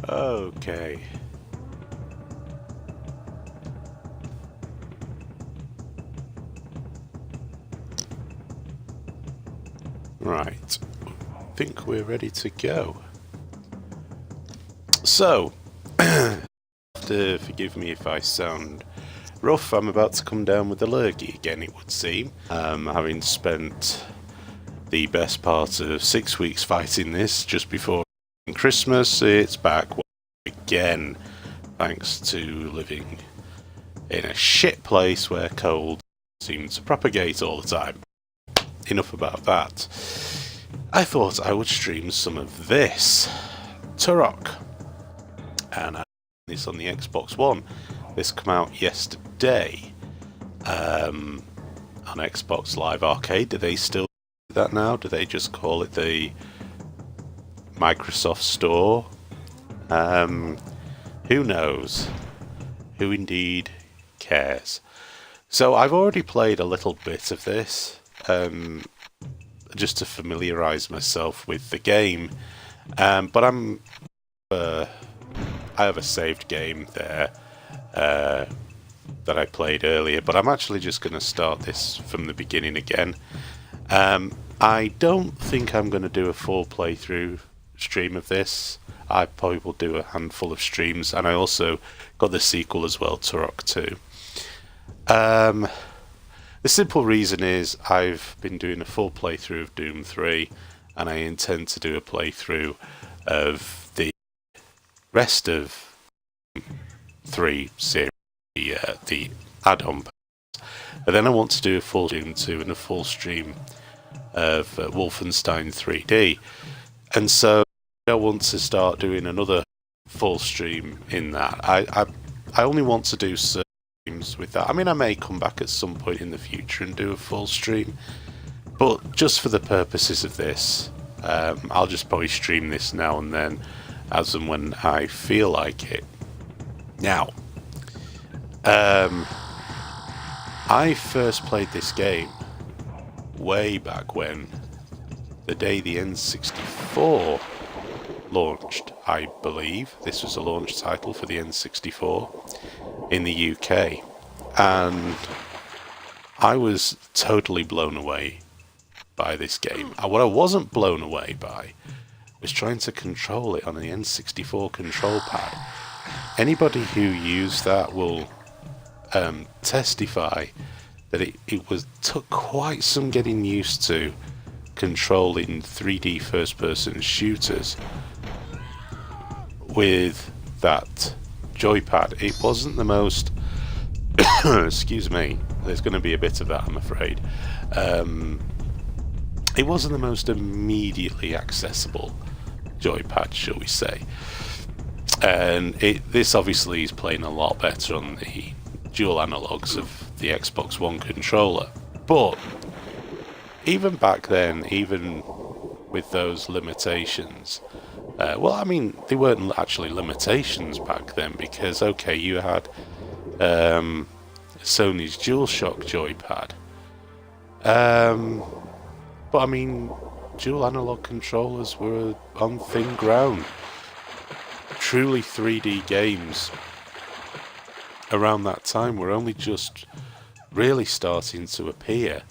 Okay. Right. I think we're ready to go. So, forgive me if I sound rough. I'm about to come down with a lurgy again, it would seem. Having spent the best part of 6 weeks fighting this just before Christmas, it's back again, thanks to living in a shit place where cold seems to propagate all the time. Enough about that. I thought I would stream some of this. Turok. And it's on the Xbox One. This came out yesterday on Xbox Live Arcade. Do they still do that now? Do they just call it the Microsoft Store? Who knows? Who indeed cares? So I've already played a little bit of this, just to familiarise myself with the game. But I have a saved game there that I played earlier, but I'm actually just going to start this from the beginning again. I don't think I'm going to do a full playthrough stream of this. I probably will do a handful of streams, and I also got the sequel as well, Turok 2. The simple reason is I've been doing a full playthrough of Doom 3, and I intend to do a playthrough of the rest of 3 series, the add-on. And then I want to do a full Doom 2 and a full stream of Wolfenstein 3D. And so I want to start doing another full stream in that. I only want to do certain streams with that. I mean, I may come back at some point in the future and do a full stream, but just for the purposes of this, I'll just probably stream this now and then, as and when I feel like it. Now, I first played this game way back when, the day the N64 launched, I believe. This was a launch title for the N64 in the UK, and I was totally blown away by this game. What I wasn't blown away by was trying to control it on the N64 control pad. Anybody who used that will testify that it took quite some getting used to controlling 3D first-person shooters with that joypad. It wasn't the most excuse me, there's going to be a bit of that, I'm afraid. It wasn't the most immediately accessible joypad, shall we say. And this obviously is playing a lot better on the dual analogues of the Xbox One controller. But even back then, even with those limitations, well, I mean, they weren't actually limitations back then, because, okay, you had Sony's DualShock joypad. But, I mean, dual analog controllers were on thin ground. Truly 3D games around that time were only just really starting to appear.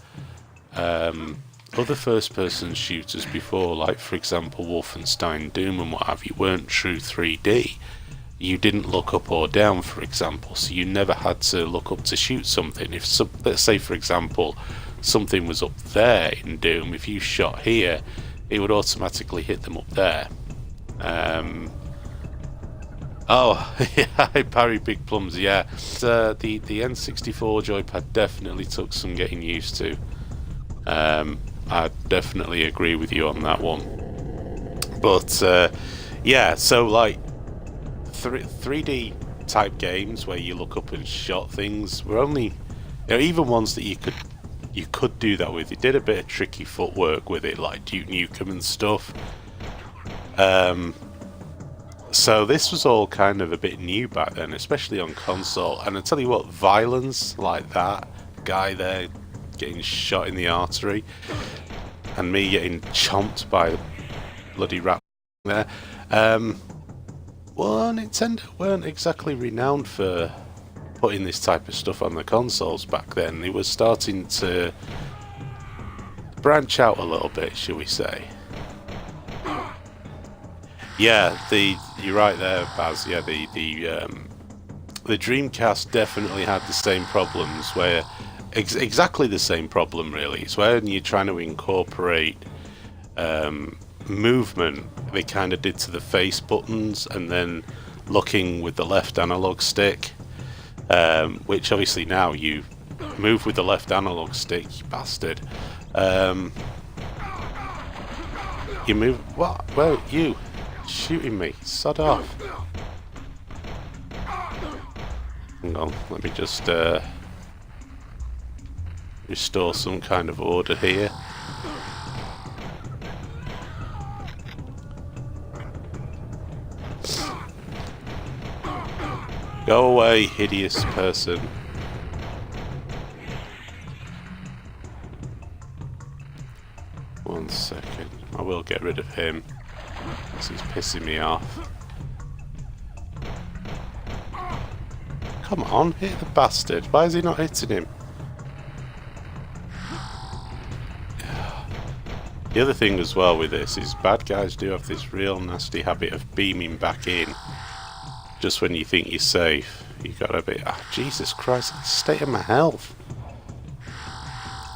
Other first-person shooters before, like for example Wolfenstein, Doom and what have you, weren't true 3D. You didn't look up or down, for example, so you never had to look up to shoot something. If let's say, for example, something was up there in Doom, if you shot here, it would automatically hit them up there. Oh, yeah, I parry big plums, yeah. The N64 joypad definitely took some getting used to. I definitely agree with you on that one. But, yeah, so, like, 3D type games where you look up and shot things were only, even ones that you could do that with. You did a bit of tricky footwork with it, like Duke Nukem and stuff. So this was all kind of a bit new back then, especially on console. And I tell you what, violence like that, guy there getting shot in the artery, and me getting chomped by the bloody rat there. Well, Nintendo weren't exactly renowned for putting this type of stuff on the consoles back then. They were starting to branch out a little bit, shall we say. Yeah, you're right there, Baz. Yeah, the Dreamcast definitely had the same problems, where exactly the same problem really. It's when you're trying to incorporate movement, they kind of did to the face buttons, and then looking with the left analog stick, which obviously now you move with the left analog stick, you bastard. You move. What? Well, you shooting me? Sod off. Hang on, let me just restore some kind of order here. Go away, hideous person. One second. I will get rid of him, because he's pissing me off. Come on, hit the bastard. Why is he not hitting him? The other thing as well with this is bad guys do have this real nasty habit of beaming back in just when you think you're safe. You got a bit... Oh, Jesus Christ, the state of my health.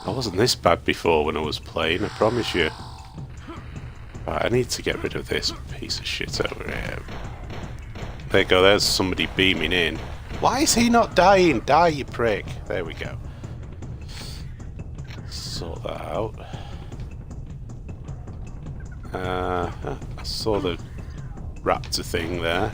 I wasn't this bad before when I was playing, I promise you. Right, I need to get rid of this piece of shit over here. There you go, there's somebody beaming in. Why is he not dying? Die, you prick. There we go. Sort that out. I saw the raptor thing there.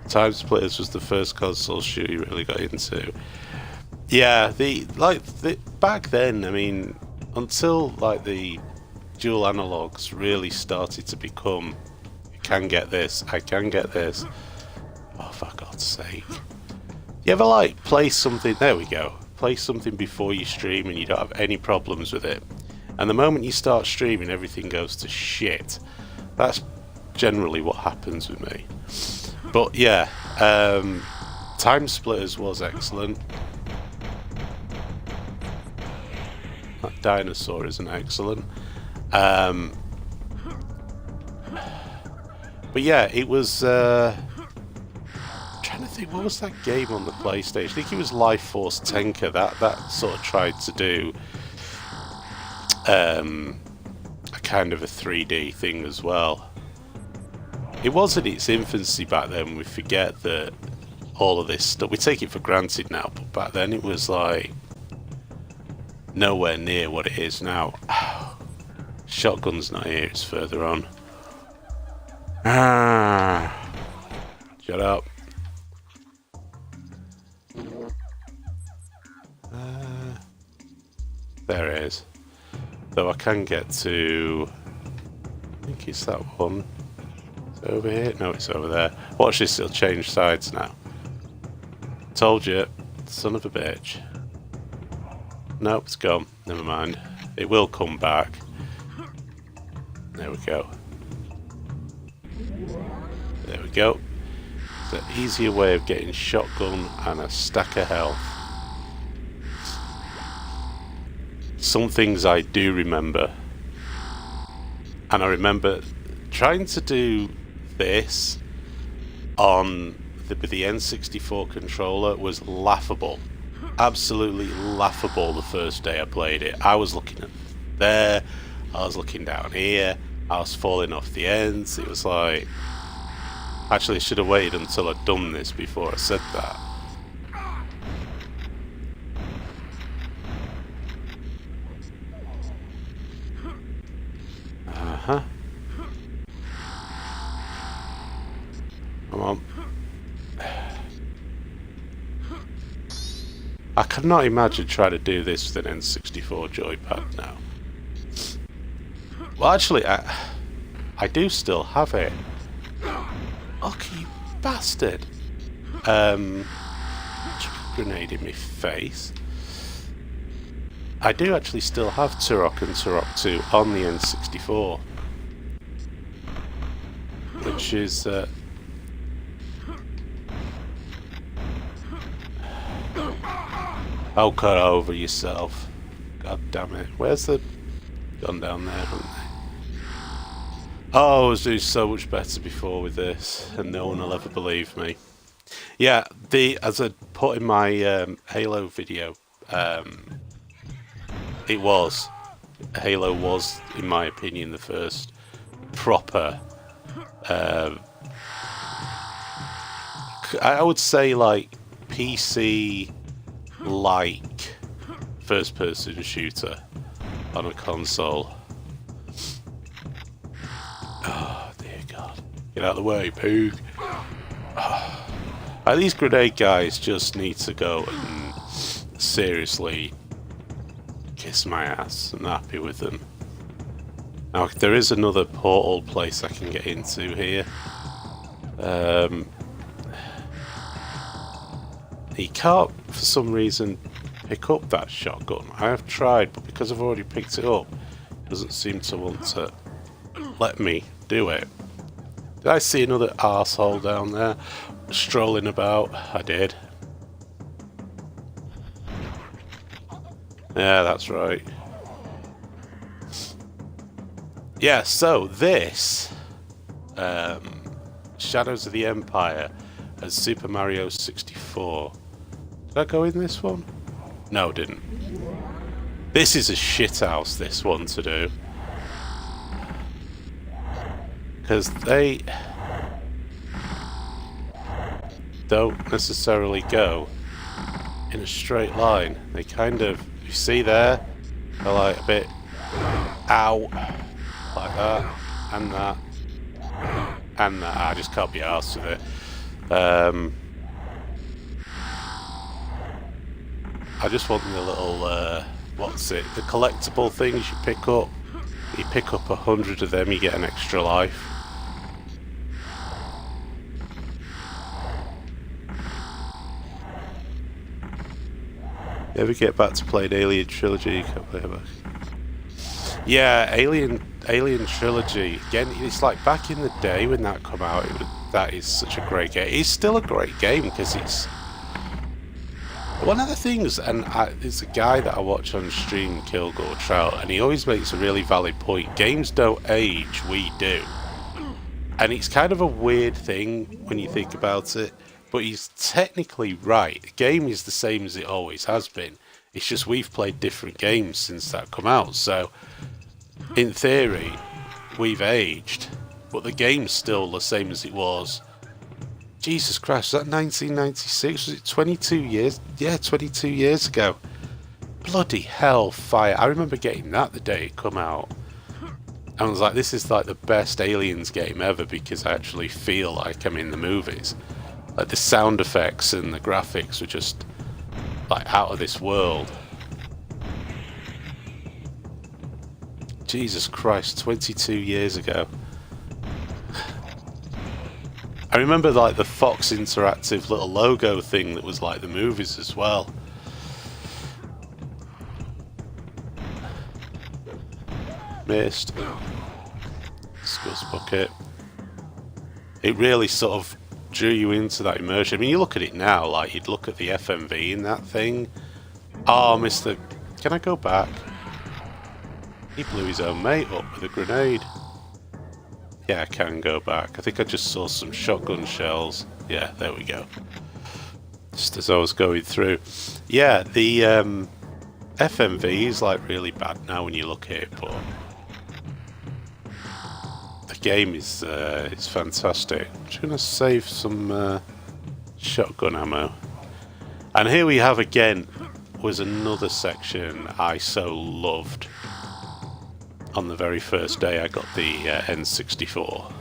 Time Splitters was the first console shooter you really got into. Yeah, back then, I mean, until like the dual analogs really started to become, I can get this. Oh, for God's sake! You ever like play something? There we go. Play something before you stream and you don't have any problems with it, and the moment you start streaming, everything goes to shit. That's generally what happens with me. But yeah, Time Splitters was excellent. That dinosaur isn't excellent. But yeah, it was... I'm trying to think, what was that game on the PlayStation? I think it was Life Force Tenka. That sort of tried to do a kind of a 3D thing as well. It was in its infancy back then. We forget that all of this stuff, we take it for granted now, but back then it was like nowhere near what it is now. Shotgun's not here, it's further on. Shut up. There it is. Though I can get to... I think it's that one. It's over here? No, it's over there. Watch this, it'll change sides now. Told you, son of a bitch. Nope, it's gone. Never mind. It will come back. There we go. There we go. It's an easier way of getting shotgun and a stack of health. Some things I do remember. And I remember trying to do this on with the N64 controller was laughable. Absolutely laughable the first day I played it. I was looking at there, I was looking down here, I was falling off the ends. It was like... Actually, I should have waited until I'd done this before I said that. Uh-huh. Come on. I cannot imagine trying to do this with an N64 joypad now. Well, actually, I do still have it. Look, you bastard! Grenade in my face. I do actually still have Turok and Turok 2 on the N64. she's... Oh, cut over yourself. God damn it. Where's the... Gone down there, haven't they? Oh, I was doing so much better before with this, and no one will ever believe me. Yeah, as I put in my Halo video, Halo was, in my opinion, the first proper, I would say like PC-like first-person shooter on a console. Oh dear God! Get out of the way, Poog. These grenade guys just need to go and seriously kiss my ass. I'm happy with them. Now, there is another portal place I can get into here. He can't, for some reason, pick up that shotgun. I have tried, but because I've already picked it up, it doesn't seem to want to let me do it. Did I see another arsehole down there strolling about? I did. Yeah, that's right. Yeah, so this Shadows of the Empire as Super Mario 64. Did I go in this one? No, didn't. This is a shithouse, this one, to do. Because they don't necessarily go in a straight line. They kind of, you see there, they're like a bit out, like that, and that, and that. I just can't be arsed with it. I just want the little, what's it, the collectible things you pick up. You pick up 100 of them, you get an extra life. Ever get back to playing Alien Trilogy? Can't play it back. Yeah, Alien Trilogy. Again, it's like back in the day when that come out. That is such a great game. It's still a great game because it's one of the things. And there's a guy that I watch on stream, Kilgore Trout, and he always makes a really valid point. Games don't age, we do. And it's kind of a weird thing when you think about it. But he's technically right. The game is the same as it always has been. It's just we've played different games since that come out. So, in theory, we've aged. But the game's still the same as it was. Jesus Christ, was that 1996? Was it 22 years? Yeah, 22 years ago. Bloody hell, fire. I remember getting that the day it come out. And I was like, this is like the best Aliens game ever because I actually feel like I'm in the movies. Like the sound effects and the graphics were just like out of this world. Jesus Christ, 22 years ago. I remember like the Fox Interactive little logo thing that was like the movies as well. Missed. Scuss bucket. It really sort of drew you into that immersion. I mean, you look at it now, like you'd look at the FMV in that thing. Oh, Mr. Can I go back? He blew his own mate up with a grenade. Yeah, I can go back. I think I just saw some shotgun shells. Yeah, there we go. Just as I was going through. Yeah, the FMV is like really bad now when you look at it, but game is it's fantastic. I'm just going to save some shotgun ammo. And here we have again was another section I so loved. On the very first day I got the N64.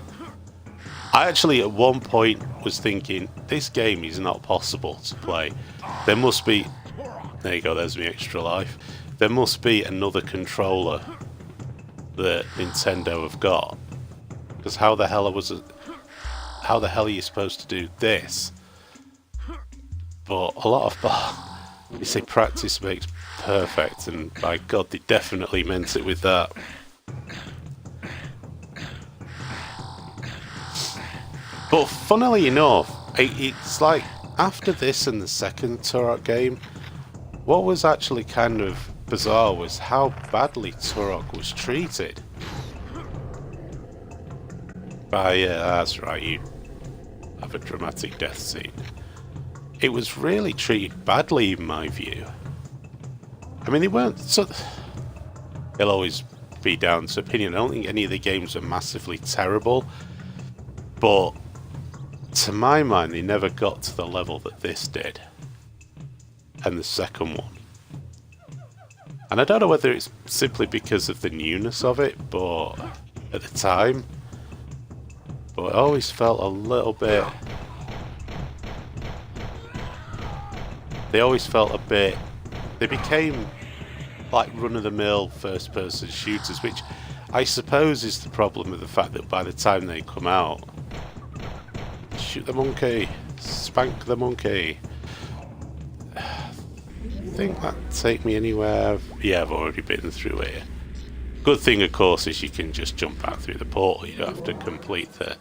I actually at one point was thinking this game is not possible to play. There must be, there you go, there's my extra life. There must be another controller that Nintendo have got. Because how the hell are you supposed to do this? But a lot of, you say practice makes perfect, and by God, they definitely meant it with that. But funnily enough, it's like after this and the second Turok game, what was actually kind of bizarre was how badly Turok was treated. That's right, you have a dramatic death scene. It was really treated badly in my view. I mean, they weren't so... It'll always be down to opinion. I don't think any of the games are massively terrible, but to my mind, they never got to the level that this did. And the second one. And I don't know whether it's simply because of the newness of it, but at the time, but it always felt a little bit... They always felt a bit... They became like run-of-the-mill first-person shooters, which I suppose is the problem with the fact that by the time they come out... Shoot the monkey! Spank the monkey! I think that take me anywhere... Yeah, I've already been through here. Good thing, of course, is you can just jump out through the portal. You don't have to complete the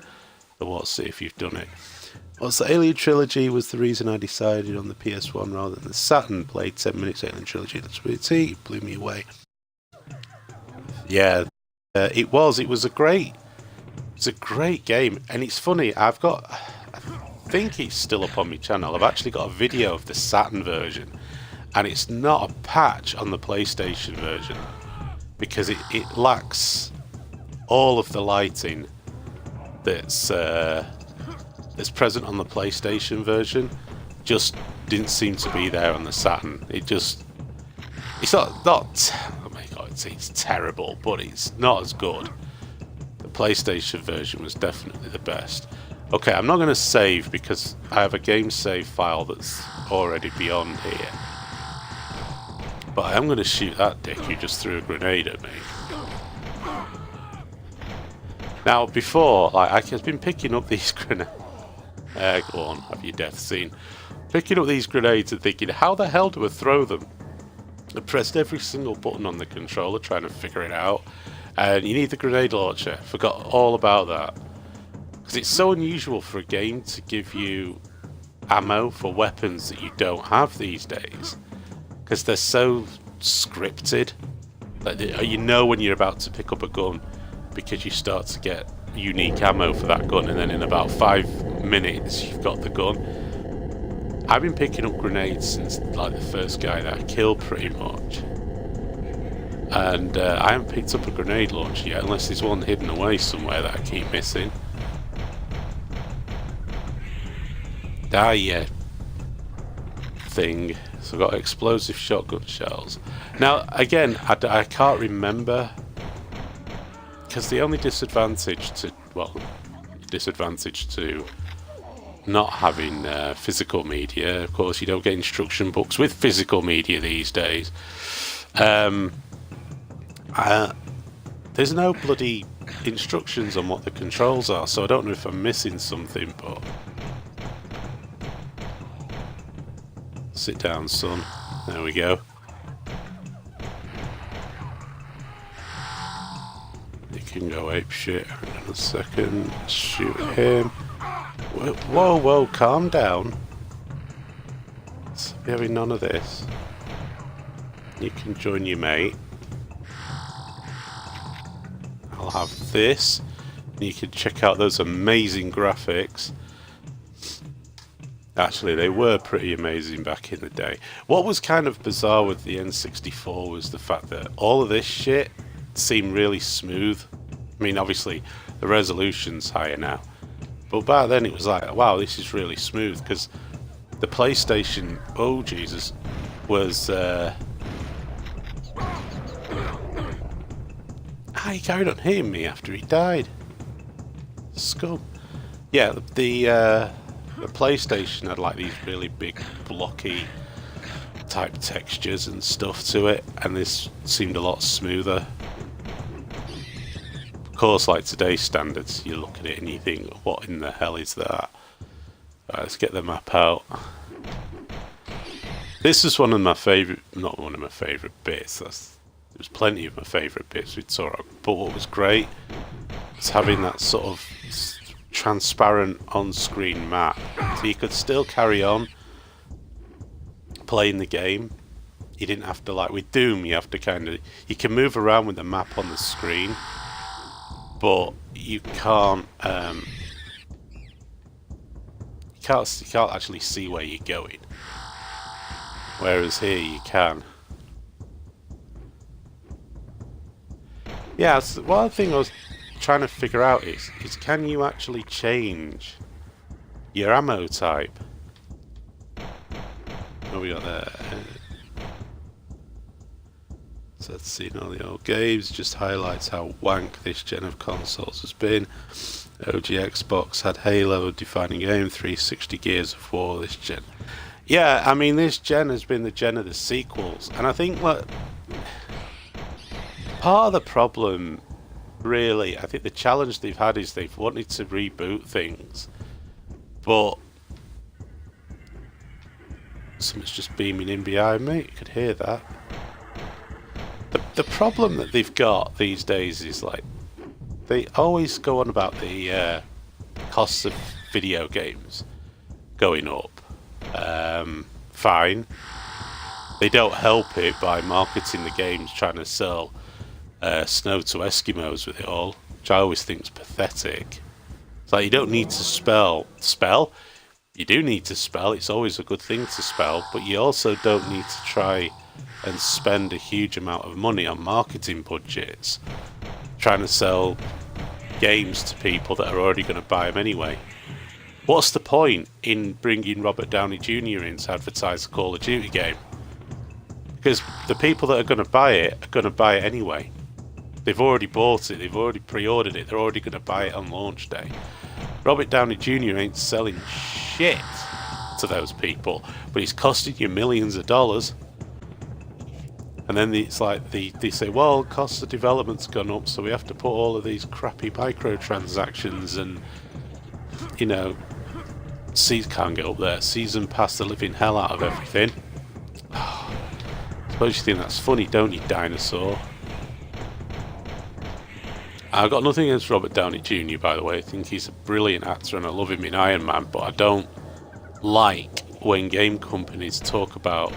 what's it if you've done it. Also, Alien Trilogy was the reason I decided on the PS1 rather than the Saturn. Played 10 minutes Alien Trilogy, that's really it blew me away. Yeah, it was a great game, and it's funny, I think it's still up on my channel. I've actually got a video of the Saturn version, and it's not a patch on the PlayStation version, because it lacks all of the lighting that's present on the PlayStation version. Just didn't seem to be there on the Saturn. It's not oh my god, it's terrible, but it's not as good. The PlayStation version was definitely the best. Okay, I'm not going to save because I have a game save file that's already beyond here. But I am going to shoot that dick who just threw a grenade at me. Now, before, like, I've been picking up these grenades. Go on, have your death scene. Picking up these grenades and thinking, how the hell do I throw them? I pressed every single button on the controller trying to figure it out. And you need the grenade launcher. Forgot all about that. Because it's so unusual for a game to give you ammo for weapons that you don't have these days. Because they're so scripted. Like you know when you're about to pick up a gun because you start to get unique ammo for that gun, and then in about 5 minutes you've got the gun. I've been picking up grenades since like the first guy that I killed pretty much. And I haven't picked up a grenade launcher yet, unless there's one hidden away somewhere that I keep missing. Yeah. Thing. So I've got explosive shotgun shells. Now, again, I can't remember, because the only disadvantage to not having physical media, of course, you don't get instruction books with physical media these days. There's no bloody instructions on what the controls are, so I don't know if I'm missing something, but... Sit down, son. There we go. You can go apeshit. Hang on a second. Shoot him. Whoa, whoa, calm down. Let's be having none of this. You can join your mate. I'll have this. And you can check out those amazing graphics. Actually, they were pretty amazing back in the day. What was kind of bizarre with the N64 was the fact that all of this shit seemed really smooth. I mean, obviously, the resolution's higher now. But back then it was like, wow, this is really smooth, because the PlayStation, oh Jesus, was... he carried on hitting me after he died. Scum. Yeah, the PlayStation had like these really big blocky type textures and stuff to it, and this seemed a lot smoother. Of course, like today's standards, you look at it and you think, what in the hell is that? Right, let's get the map out. This is one of my favourite, not one of my favourite bits, there's plenty of my favourite bits with Turok, but what was great was having that sort of transparent on-screen map, so you could still carry on playing the game. You didn't have to, like with Doom, you have to you can move around with the map on the screen, but you can't you can't actually see where you're going. Whereas here you can. Yeah, so one thing I was trying to figure out is can you actually change your ammo type? What we got there? So let's see, all the old games, just highlights how wank this gen of consoles has been. OG Xbox had Halo, defining game, 360 Gears of War this gen. Yeah, I mean, this gen has been the gen of the sequels, and I think what part of the problem, really, I think the challenge they've had is they've wanted to reboot things, but something's just beaming in behind me, you could hear that. The problem that they've got these days is, like, they always go on about the costs of video games going up. Fine. They don't help it by marketing the games, trying to sell snow to Eskimos with it all, which I always think is pathetic. It's like, you don't need to spell. You do need to spell, it's always a good thing to spell, but you also don't need to try and spend a huge amount of money on marketing budgets trying to sell games to people that are already going to buy them anyway. What's the point in bringing Robert Downey Jr. in to advertise a Call of Duty game? Because the people that are going to buy it are going to buy it anyway. They've already bought it, they've already pre-ordered it, they're already going to buy it on launch day. Robert Downey Jr. ain't selling shit to those people, but he's costing you millions of dollars. And then it's like they say, well, cost of development's gone up, so we have to put all of these crappy microtransactions and, you know, can't get up there. Season pass the living hell out of everything. Suppose you think that's funny, don't you, dinosaur? I've got nothing against Robert Downey Jr., by the way. I think he's a brilliant actor and I love him in Iron Man, but I don't like when game companies talk about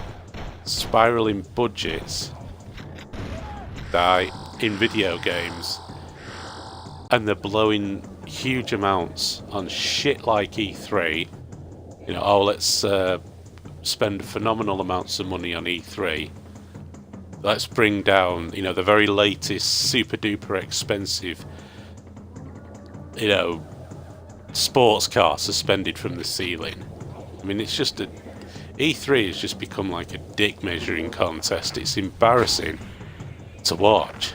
spiraling budgets in video games and they're blowing huge amounts on shit like E3. You know, oh, let's spend phenomenal amounts of money on E3. Let's bring down, you know, the very latest super duper expensive, you know, sports car suspended from the ceiling. I mean, it's just E3 has just become like a dick measuring contest. It's embarrassing to watch.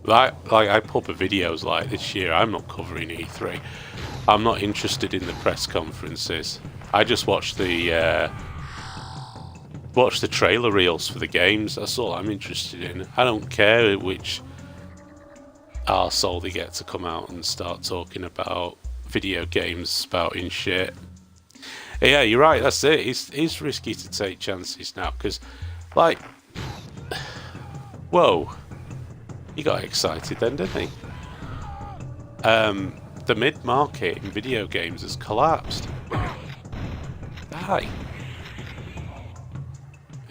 Like I put up videos like this year, I'm not covering E3. I'm not interested in the press conferences. I just watch the trailer reels for the games. That's all I'm interested in. I don't care which arsehole they get to come out and start talking about video games spouting shit. Yeah, you're right, that's it. It's risky to take chances now, because, like, whoa, he got excited then, didn't he? The mid-market in video games has collapsed. Hi.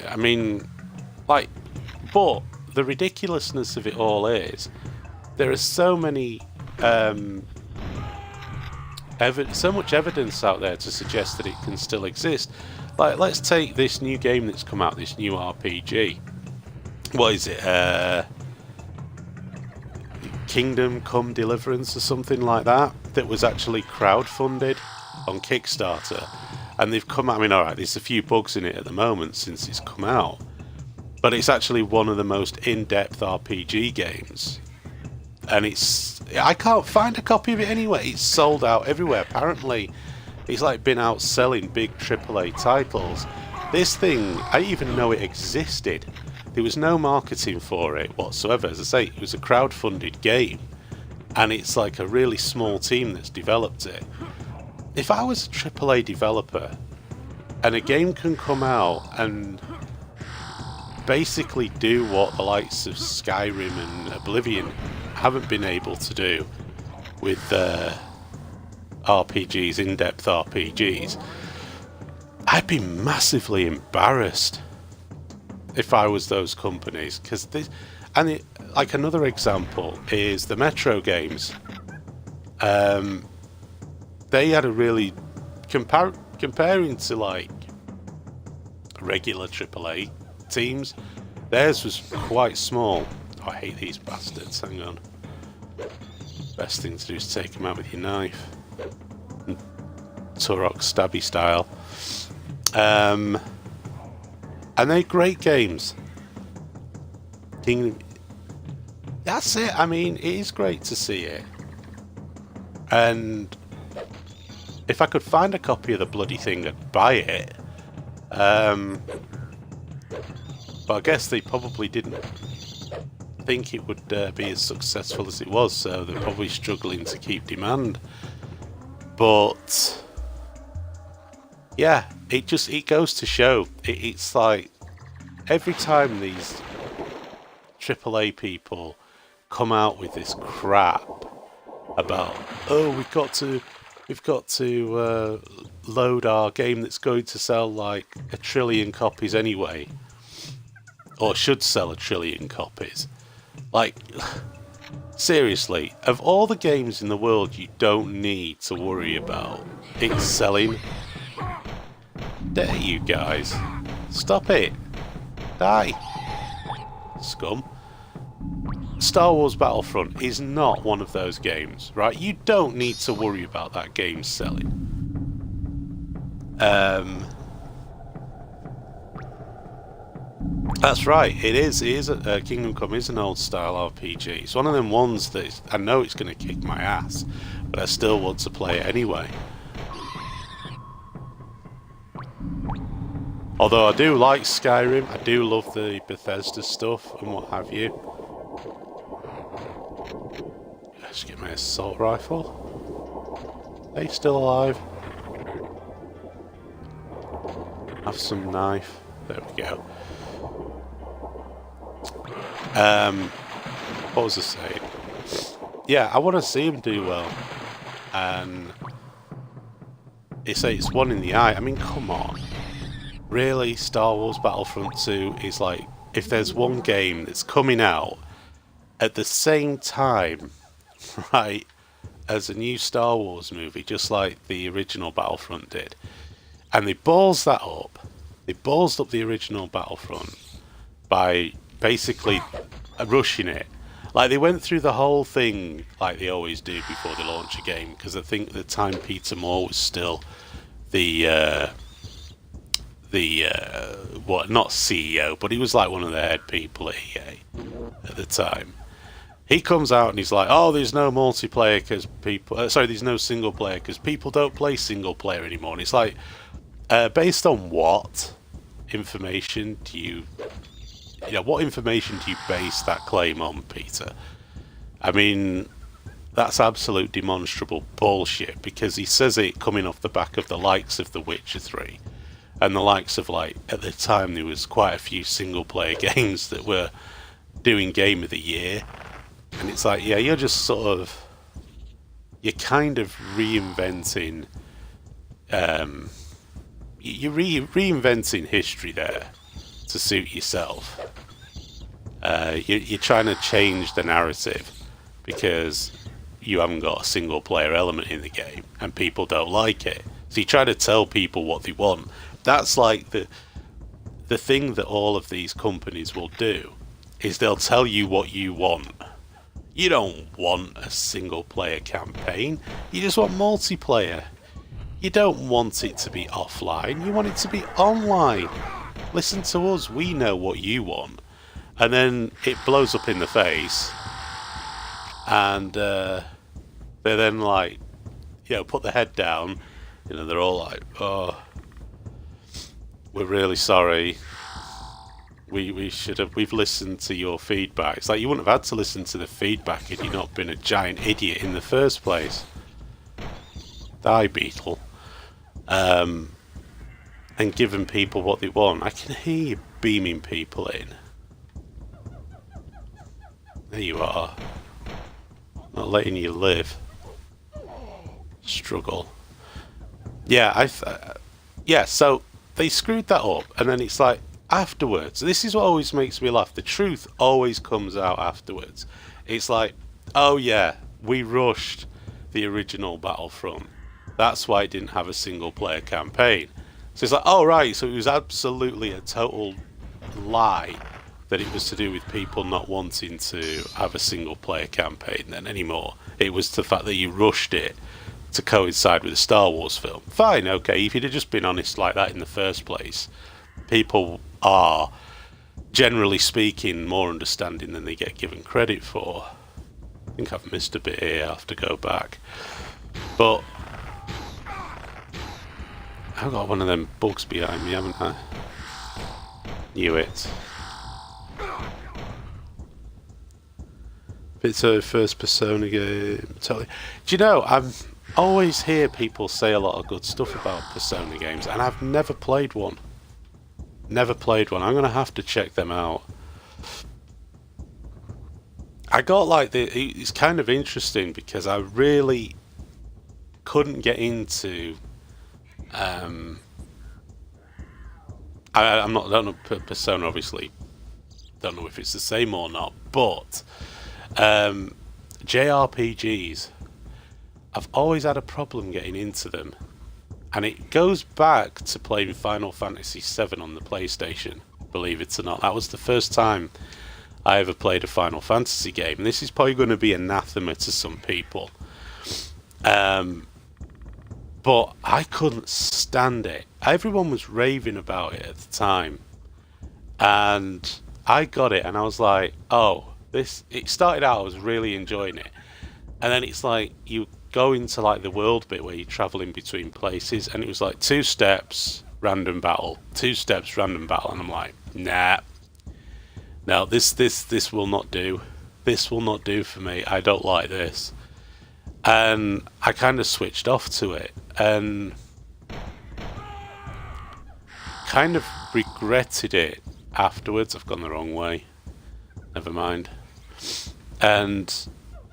I mean, like, but the ridiculousness of it all is, there are so many, so much evidence out there to suggest that it can still exist. Like, let's take this new game that's come out, this new RPG. What is it? Kingdom Come Deliverance or something like that. That was actually crowdfunded on Kickstarter. And they've come out, I mean, alright, there's a few bugs in it at the moment since it's come out. But it's actually one of the most in-depth RPG games. And I can't find a copy of it anywhere. It's sold out everywhere. Apparently, it's like been out selling big AAA titles. This thing, I didn't even know it existed. There was no marketing for it whatsoever. As I say, it was a crowdfunded game. And it's like a really small team that's developed it. If I was a AAA developer, and a game can come out and basically do what the likes of Skyrim and Oblivion haven't been able to do with RPGs, in-depth RPGs, I'd be massively embarrassed if I was those companies. Because like another example is the Metro games. They had a really comparing to like regular AAA teams, theirs was quite small. Oh, I hate these bastards. Hang on. Best thing to do is take them out with your knife. Turok stabby style. And they're great games. That's it. I mean, it is great to see it. And if I could find a copy of the bloody thing, I'd buy it. But I guess they probably didn't think it would be as successful as it was, so they're probably struggling to keep demand. But yeah, it goes to show. It's like every time these AAA people come out with this crap about, oh, we've got to load our game that's going to sell like 1 trillion copies anyway, or should sell 1 trillion copies. Like, seriously, of all the games in the world you don't need to worry about it selling, dare you guys, stop it, die, scum. Star Wars Battlefront is not one of those games, right? You don't need to worry about that game selling. That's right, it is Kingdom Come is an old style RPG. It's one of them ones that I know it's going to kick my ass, but I still want to play it anyway. Although I do like Skyrim, I do love the Bethesda stuff and what have you. Let's get my assault rifle. Are you still alive? Have some knife. There we go. What was I saying? Yeah, I want to see him do well. And it's one in the eye. I mean, come on. Really, Star Wars Battlefront 2 is like, if there's one game that's coming out at the same time, right, as a new Star Wars movie, just like the original Battlefront did, and they ballsed that up. They ballsed up the original Battlefront by basically rushing it. Like, they went through the whole thing like they always do before they launch a game, because I think at the time Peter Moore was still the not CEO, but he was like one of the head people at EA at the time. He comes out and he's like, oh, there's no multiplayer because people... there's no single player because people don't play single player anymore. And it's like, based on what information do you... what information do you base that claim on, Peter? I mean, that's absolute demonstrable bullshit, because he says it coming off the back of the likes of The Witcher 3. And the likes of, like, at the time there was quite a few single player games that were doing Game of the Year. And it's like, yeah, you're just sort of... You're kind of reinventing... you're reinventing history there to suit yourself. You're trying to change the narrative because you haven't got a single player element in the game and people don't like it. So you try to tell people what they want. That's like the thing that all of these companies will do, is they'll tell you what you want. You don't want a single player campaign, you just want multiplayer. You don't want it to be offline, you want it to be online. Listen to us, we know what you want. And then it blows up in the face, and they're then like, put their head down, they're all like, oh, we're really sorry. We've listened to your feedback. It's like, you wouldn't have had to listen to the feedback had you not been a giant idiot in the first place. Die, Beetle. And giving people what they want. I can hear you beaming people in. There you are. not letting you live. Struggle. Yeah, yeah, so they screwed that up, and then it's like, afterwards, this is what always makes me laugh. The truth always comes out afterwards. It's like, oh yeah, we rushed the original Battlefront. That's why it didn't have a single player campaign. So it's like, oh right, so it was absolutely a total lie that it was to do with people not wanting to have a single player campaign then anymore. It was the fact that you rushed it to coincide with a Star Wars film. Fine, okay, if you'd have just been honest like that in the first place, people are, generally speaking, more understanding than they get given credit for. I think I've missed a bit here, I'll have to go back. But I've got one of them bugs behind me, haven't I? Knew it. It's a first persona game. Totally. Do you know, I've always hear people say a lot of good stuff about Persona games, and I've never played one. Never played one. I'm gonna have to check them out. I got like it's kind of interesting because I really couldn't get into. I'm not. I don't know Persona. Obviously, don't know if it's the same or not. But JRPGs, I've always had a problem getting into them. And it goes back to playing Final Fantasy VII on the PlayStation, believe it or not. That was the first time I ever played a Final Fantasy game. And this is probably going to be anathema to some people. But I couldn't stand it. Everyone was raving about it at the time. And I got it and I was like, oh, it started out, I was really enjoying it. And then it's like, you go into like the world bit where you're traveling between places, and it was like 2 steps, random battle, 2 steps, random battle, and I'm like, nah, no, this will not do. This will not do for me. I don't like this. And I kind of switched off to it, and kind of regretted it afterwards. I've gone the wrong way. Never mind. And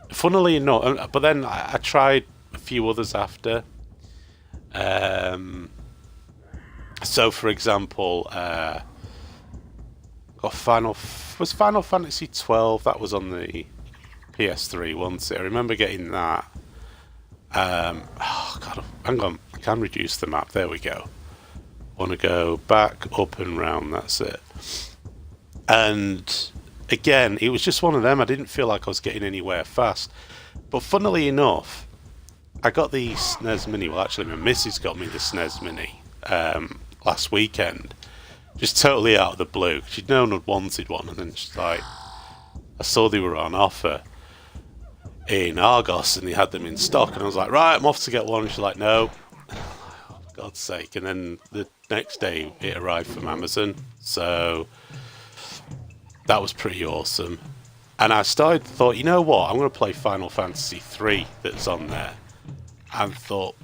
funnily enough, but then I tried a few others after. So, for example, got Final Fantasy 12. That was on the PS3 once. I remember getting that. Oh God, hang on. I can reduce the map. There we go. Want to go back, up, and round. That's it. And again, it was just one of them. I didn't feel like I was getting anywhere fast. But funnily enough, I got the SNES Mini. Well, actually, my missus got me the SNES Mini last weekend. Just totally out of the blue. She'd known I'd wanted one, and then she's like, I saw they were on offer in Argos, and they had them in stock, and I was like, right, I'm off to get one. And she's like, no. Oh, for God's sake. And then the next day, it arrived from Amazon. So that was pretty awesome. And I thought, you know what, I'm going to play Final Fantasy III that's on there. And thought,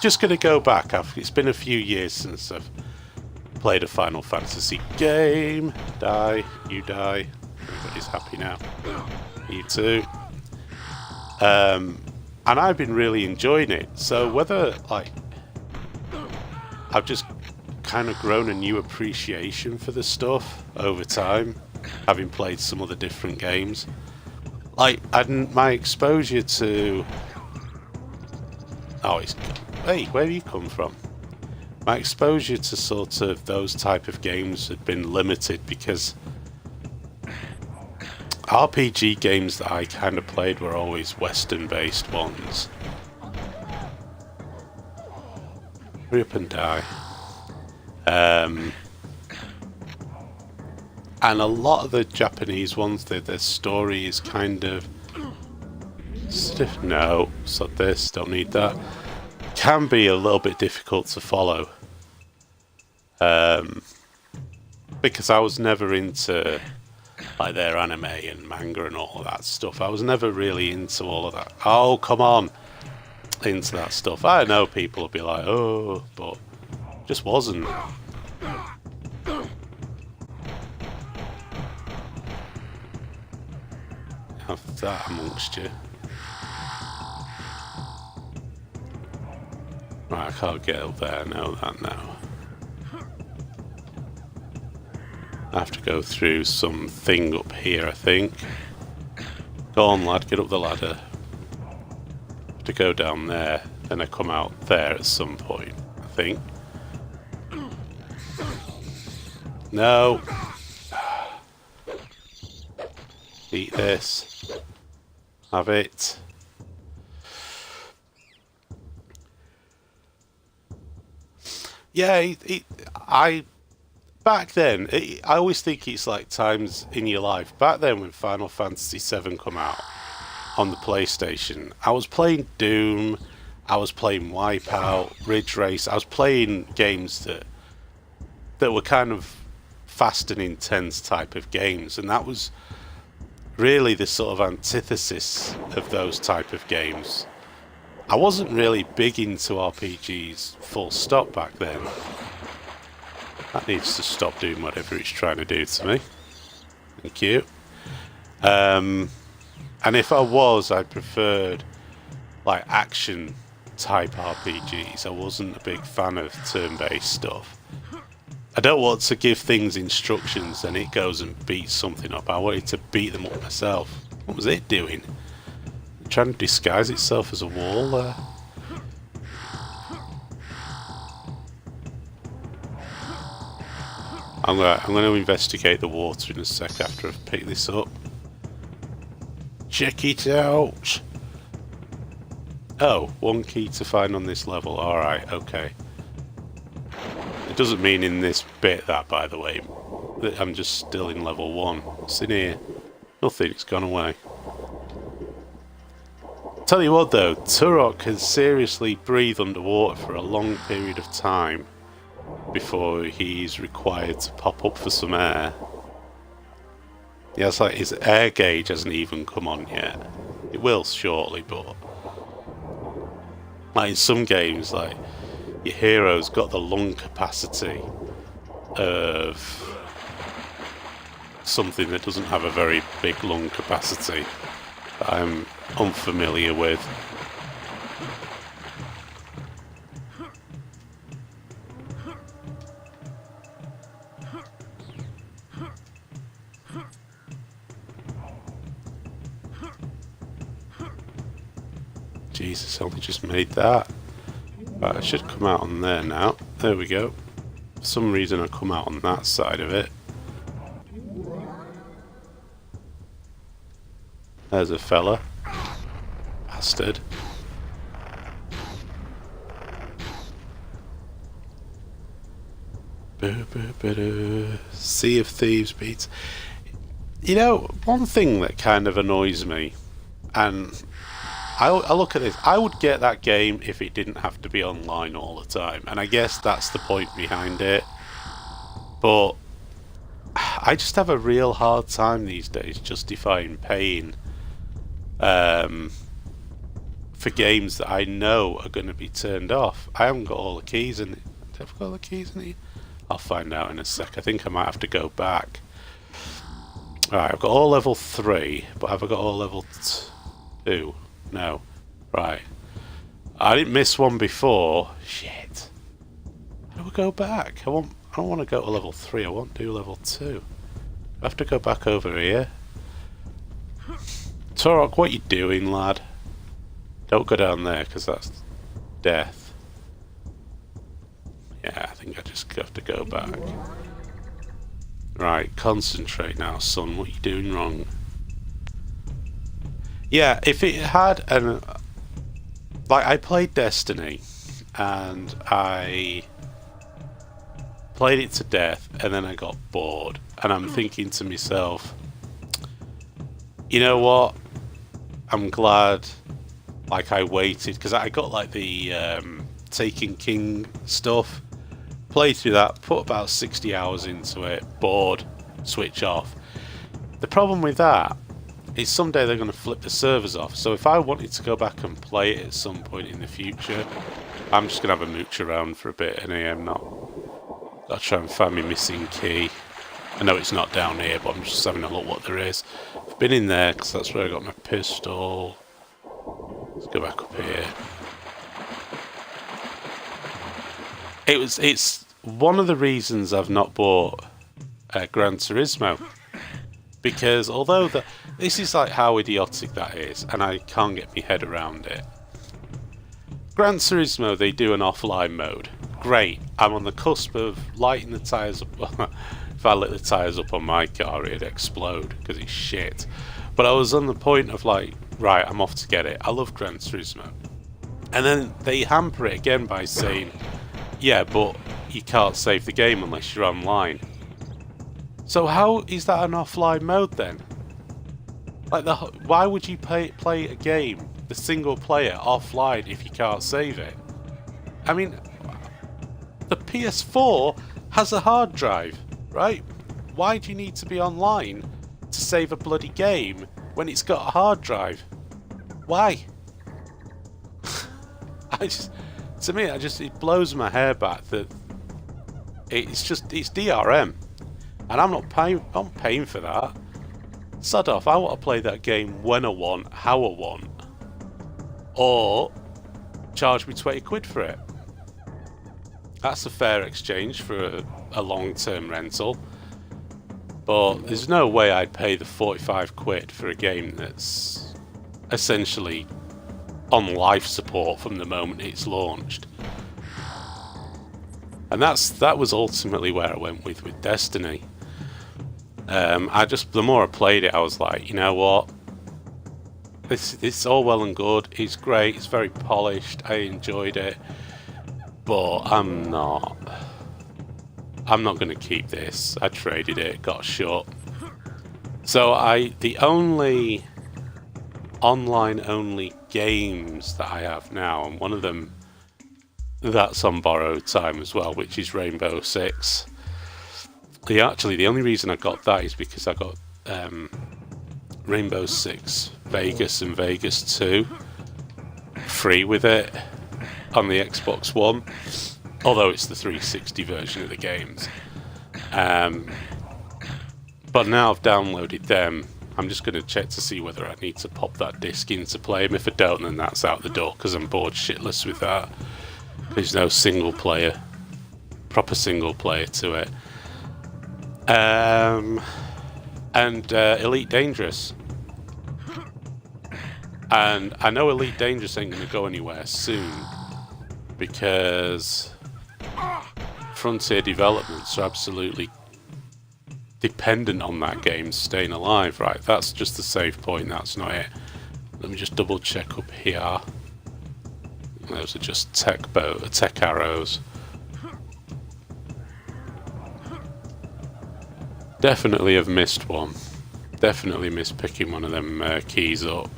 just going to go back. It's been a few years since I've played a Final Fantasy game. Die, you die. Everybody's happy now. You too. And I've been really enjoying it. So whether, like, I've just kind of grown a new appreciation for the stuff over time, having played some of the different games. Like, my exposure to... Oh, hey, where have you come from? My exposure to sort of those type of games had been limited because RPG games that I kind of played were always Western-based ones. Hurry up and die. And a lot of the Japanese ones, their story is kind of stiff. No, so this, don't need that. Can be a little bit difficult to follow. Because I was never into like their anime and manga and all of that stuff. I was never really into all of that. Oh, come on. Into that stuff. I know people will be like, oh, but just wasn't. Have that amongst you. Right, I can't get up there, I know that now. I have to go through something up here, I think. Go on, lad, get up the ladder. I have to go down there, then I come out there at some point, I think. No! Eat this. Have it. Yeah, back then, I always think it's like times in your life. Back then when Final Fantasy VII come out on the PlayStation, I was playing Doom, I was playing Wipeout, Ridge Race, I was playing games that were kind of fast and intense type of games, and that was really the sort of antithesis of those type of games. I wasn't really big into RPGs full stop back then. That needs to stop doing whatever it's trying to do to me. Thank you. And if I was, I preferred like action type RPGs. I wasn't a big fan of turn-based stuff. I don't want to give things instructions and it goes and beats something up. I wanted to beat them up myself. What was it doing? Trying to disguise itself as a wall there. I'm going to investigate the water in a sec after I've picked this up. Check it out! Oh, one key to find on this level. Alright, okay. It doesn't mean in this bit that, by the way, that I'm just still in level 1. What's in here? Nothing, it's gone away. Tell you what though, Turok can seriously breathe underwater for a long period of time before he's required to pop up for some air. Yeah, it's like his air gauge hasn't even come on yet. It will shortly, but like in some games, like your hero's got the lung capacity of something that doesn't have a very big lung capacity that I'm unfamiliar with. Jesus, I only just made that. Right, I should come out on there now. There we go. For some reason I come out on that side of it. There's a fella. Bastard. Sea of Thieves beats. You know, one thing that kind of annoys me, and I look at this, I would get that game if it didn't have to be online all the time, and I guess that's the point behind it, but I just have a real hard time these days justifying paying for games that I know are going to be turned off. I haven't got all the keys in it. Have I got all the keys in it? I'll find out in a sec. I think I might have to go back. Alright, I've got all level 3, but have I got all level 2? No. Right. I didn't miss one before. Shit. How do I go back? I don't want to go to level 3. I want to do level 2. I have to go back over here. Turok, what you doing, lad? Don't go down there, because that's death. Yeah, I think I just have to go back. Right, concentrate now, son. What you doing wrong? Yeah, if it had an... Like, I played Destiny, and I played it to death, and then I got bored. And I'm thinking to myself, you know what? I'm glad, like, I waited, because I got, like, the Taken King stuff. Played through that, put about 60 hours into it, bored, switch off. The problem with that is someday they're going to flip the servers off, so if I wanted to go back and play it at some point in the future, I'm just going to have a mooch around for a bit, and I'm not... I'll try and find my missing key. I know it's not down here, but I'm just having a look what there is. I've been in there, because that's where I got my pistol. Let's go back up here. It's one of the reasons I've not bought Gran Turismo, because although this is like how idiotic that is, and I can't get my head around it. Gran Turismo, they do an offline mode. Great. I'm on the cusp of lighting the tyres up. If I lit the tyres up on my car, it'd explode because it's shit. But I was on the point of like, right, I'm off to get it. I love Gran Turismo. And then they hamper it again by saying, yeah, but you can't save the game unless you're online. So how is that an offline mode then? Like, why would you play a game, the single player, offline if you can't save it? I mean, the PS4 has a hard drive, right? Why do you need to be online to save a bloody game when it's got a hard drive? Why? It blows my hair back that it's DRM, and I'm not paying for that. Sod off, I want to play that game when I want, how I want, or charge me 20 quid for it. That's a fair exchange for a long-term rental, but there's no way I'd pay the 45 quid for a game that's essentially on life support from the moment it's launched. And that was ultimately where I went with Destiny. The more I played it, I was like, you know what? This all well and good. It's great. It's very polished. I enjoyed it, but I'm not going to keep this. I traded it. Got shut. So the only online-only games that I have now, and one of them that's on borrowed time as well, which is Rainbow Six. The only reason I got that is because I got Rainbow Six Vegas and Vegas 2 free with it on the Xbox One, although it's the 360 version of the games. But now I've downloaded them, I'm just going to check to see whether I need to pop that disc in to play them. If I don't, then that's out the door, because I'm bored shitless with that. There's no proper single player to it. And Elite Dangerous. And I know Elite Dangerous ain't going to go anywhere soon, because Frontier Developments are absolutely dependent on that game staying alive. Right, that's just the save point, that's not it. Let me just double check up here. Those are just tech arrows. Definitely have missed one. Definitely missed picking one of them keys up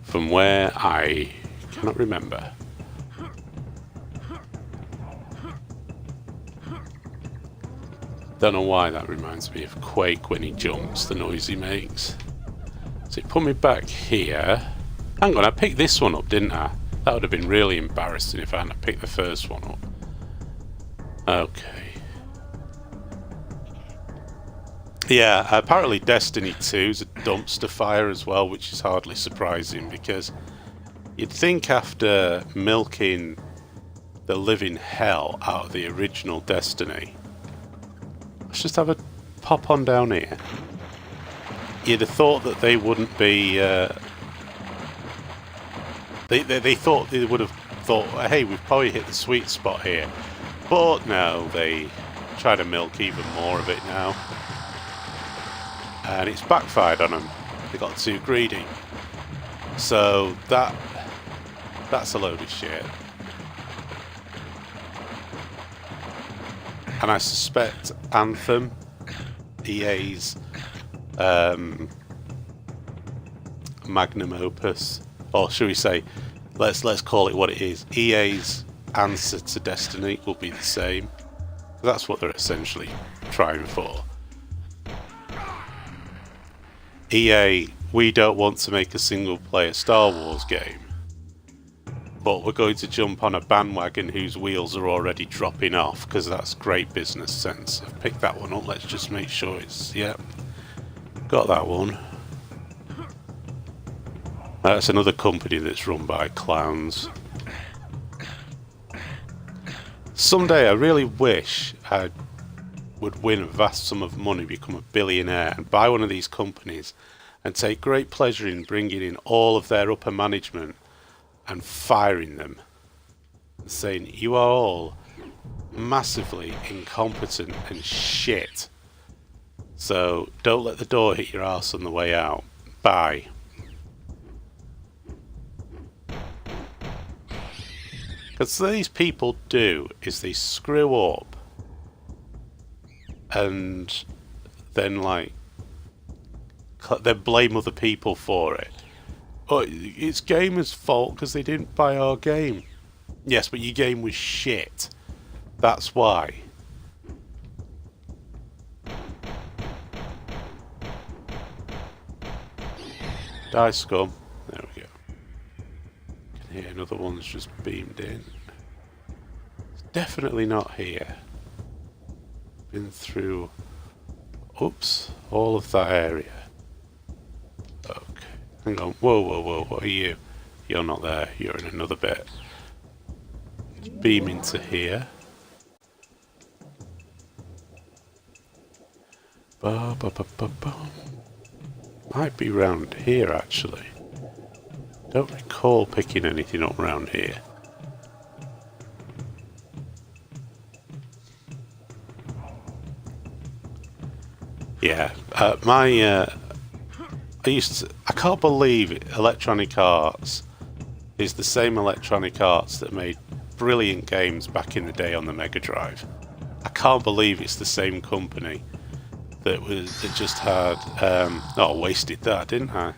from where I cannot remember. Don't know why that reminds me of Quake when he jumps, the noise he makes. So it put me back here. Hang on, I picked this one up, didn't I? That would have been really embarrassing if I hadn't picked the first one up. Okay. Yeah, apparently Destiny 2 is a dumpster fire as well, which is hardly surprising, because you'd think after milking the living hell out of the original Destiny. Let's just have a pop on down here. You'd have thought that they wouldn't be... They thought they would have thought, hey, we've probably hit the sweet spot here. But no, they try to milk even more of it now. And it's backfired on them. They got too greedy. So that's a load of shit. And I suspect Anthem, EA's magnum opus, or should we say, let's call it what it is. EA's answer to Destiny will be the same. That's what they're essentially trying for. EA, we don't want to make a single-player Star Wars game, but we're going to jump on a bandwagon whose wheels are already dropping off, because that's great business sense. I've picked that one up, let's just make sure it's... Yep, got that one. That's another company that's run by clowns. Someday I really wish I would win a vast sum of money, become a billionaire, and buy one of these companies and take great pleasure in bringing in all of their upper management and firing them and saying, you are all massively incompetent and shit, so don't let the door hit your ass on the way out. Bye. Because these people do is they screw up and then like they blame other people for it. Oh, it's gamers' fault because they didn't buy our game. Yes, but your game was shit. That's why. Die, scum. There we go. Can hear another one's just beamed in. It's definitely not here. Been through, oops, all of that area. Okay, hang on. Whoa, whoa, whoa, what are you? You're not there, you're in another bit. Let's beam into here. Ba, ba, ba, ba, ba. Might be round here actually. Don't recall picking anything up round here. Yeah, I can't believe Electronic Arts is the same Electronic Arts that made brilliant games back in the day on the Mega Drive. I can't believe it's the same company that just had I wasted that, didn't I?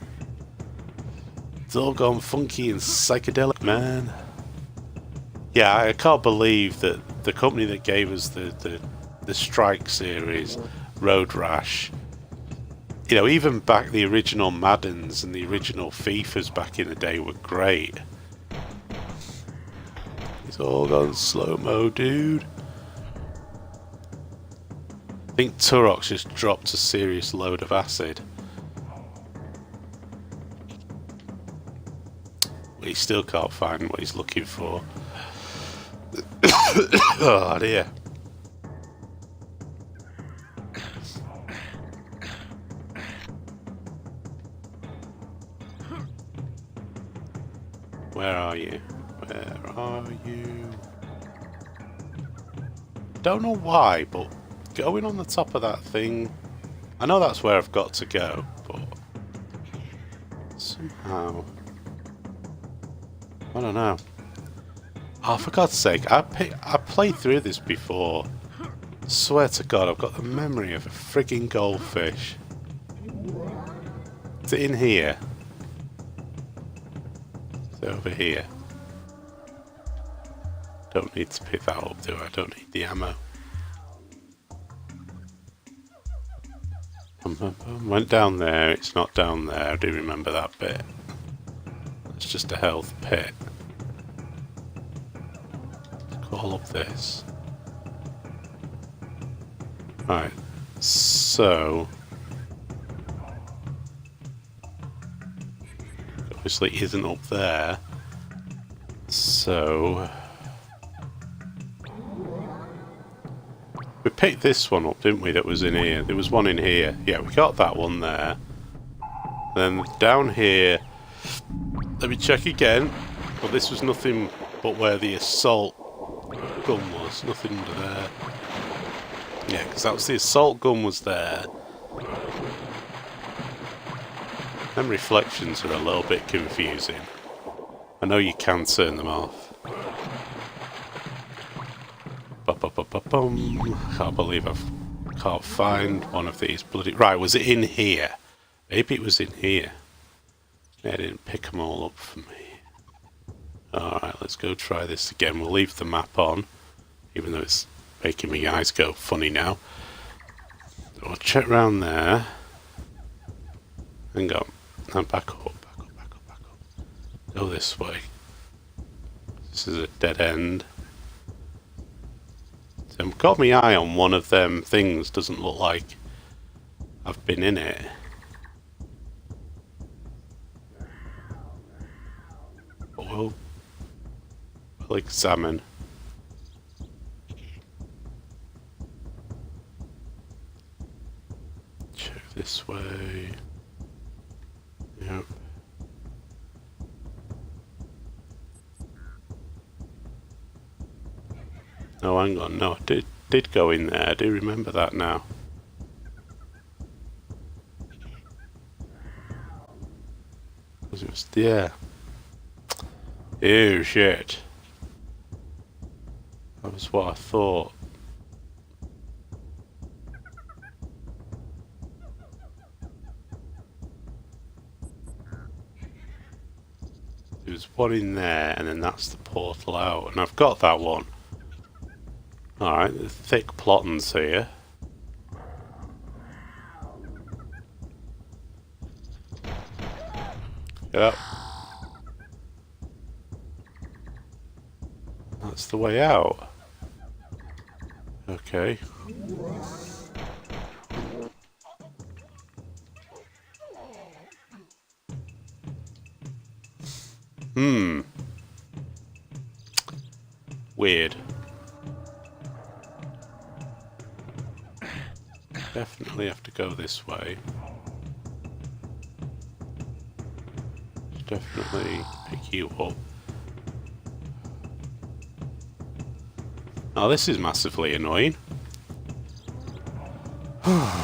It's all gone funky and psychedelic, man. Yeah, I can't believe that the company that gave us the Strike series, Road Rash, you know, even back the original Maddens and the original FIFAs back in the day were great. It's all gone slow-mo, dude. I think Turok's just dropped a serious load of acid. But he still can't find what he's looking for. Oh dear. Where are you? Where are you? Don't know why, but going on the top of that thing, I know that's where I've got to go, but somehow, I don't know. Oh, for God's sake, I played through this before. Swear to God, I've got the memory of a frigging goldfish. Is it in here? Is it over here? Don't need to pick that up, do I? Don't need the ammo. Went down there, it's not down there, I do remember that bit. It's just a health pit. Let's call up this. Right, so obviously isn't up there, so we picked this one up, didn't we, that was in here? There was one in here. Yeah, we got that one there. Then down here, let me check again. Well, this was nothing but where the assault gun was. Nothing under there. Yeah, because that was the assault gun was there. Them reflections are a little bit confusing. I know you can turn them off. Ba-ba-ba-ba-bum. Can't believe I can't find one of these bloody... Right, was it in here? Maybe it was in here. Yeah, I didn't pick them all up for me. Alright, let's go try this again. We'll leave the map on, even though it's making my eyes go funny now. So we'll check round there. Hang on. Now back up, back up, back up, back up. Go this way. This is a dead end. So I've got my eye on one of them things, doesn't look like I've been in it. But we'll examine. This way. Yep. Oh, hang on. No, I did go in there. I do remember that now. Because it was... Yeah. Ew, shit. That was what I thought. There's one in there, and then that's the portal out. And I've got that one. Alright, the thick plottings here. Yep. That's the way out. Okay. Weird. Definitely have to go this way. Definitely pick you up. Oh, this is massively annoying. I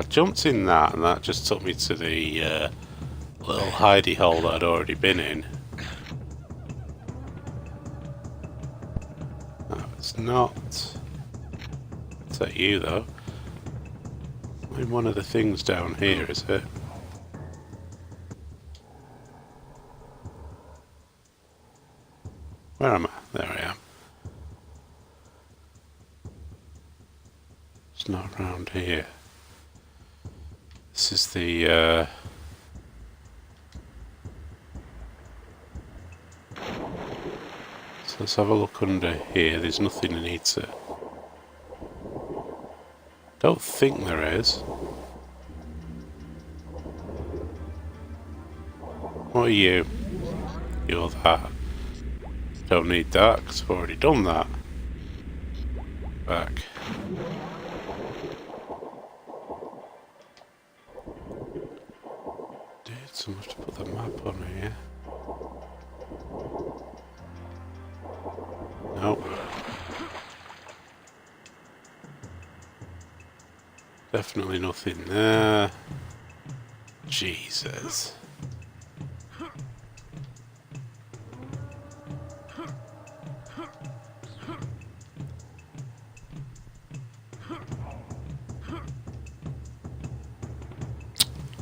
jumped in that and that just took me to the little hidey hole that I'd already been in. No, it's not. Is that you though? In one of the things down here, is it? Where am I? There I am. It's not around here. This is the so let's have a look under here. There's nothing I need to... Don't think there is. What are you? You're that. Don't need that because I've already done that. Back. Dude, someone have to put the map on here. Nope. Definitely nothing there. Jesus.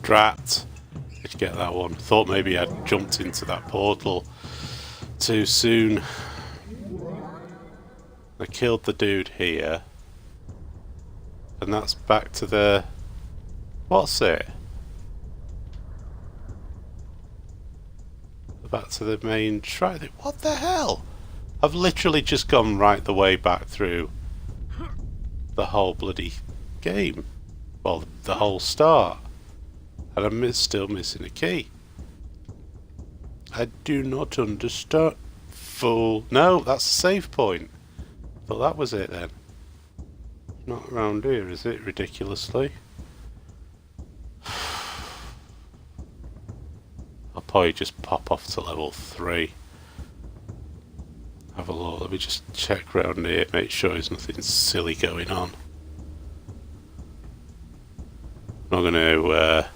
Drat. Did you get that one? Thought maybe I'd jumped into that portal too soon. I killed the dude here. And that's back to the... What's it? Back to the main shrine. What the hell? I've literally just gone right the way back through the whole bloody game. Well, the whole start. And I'm still missing a key. I do not understand. Fool. No, that's a save point. Thought that was it then. Not around here, is it? Ridiculously. I'll probably just pop off to level 3. Have a look. Let me just check around here, make sure there's nothing silly going on. I'm not going to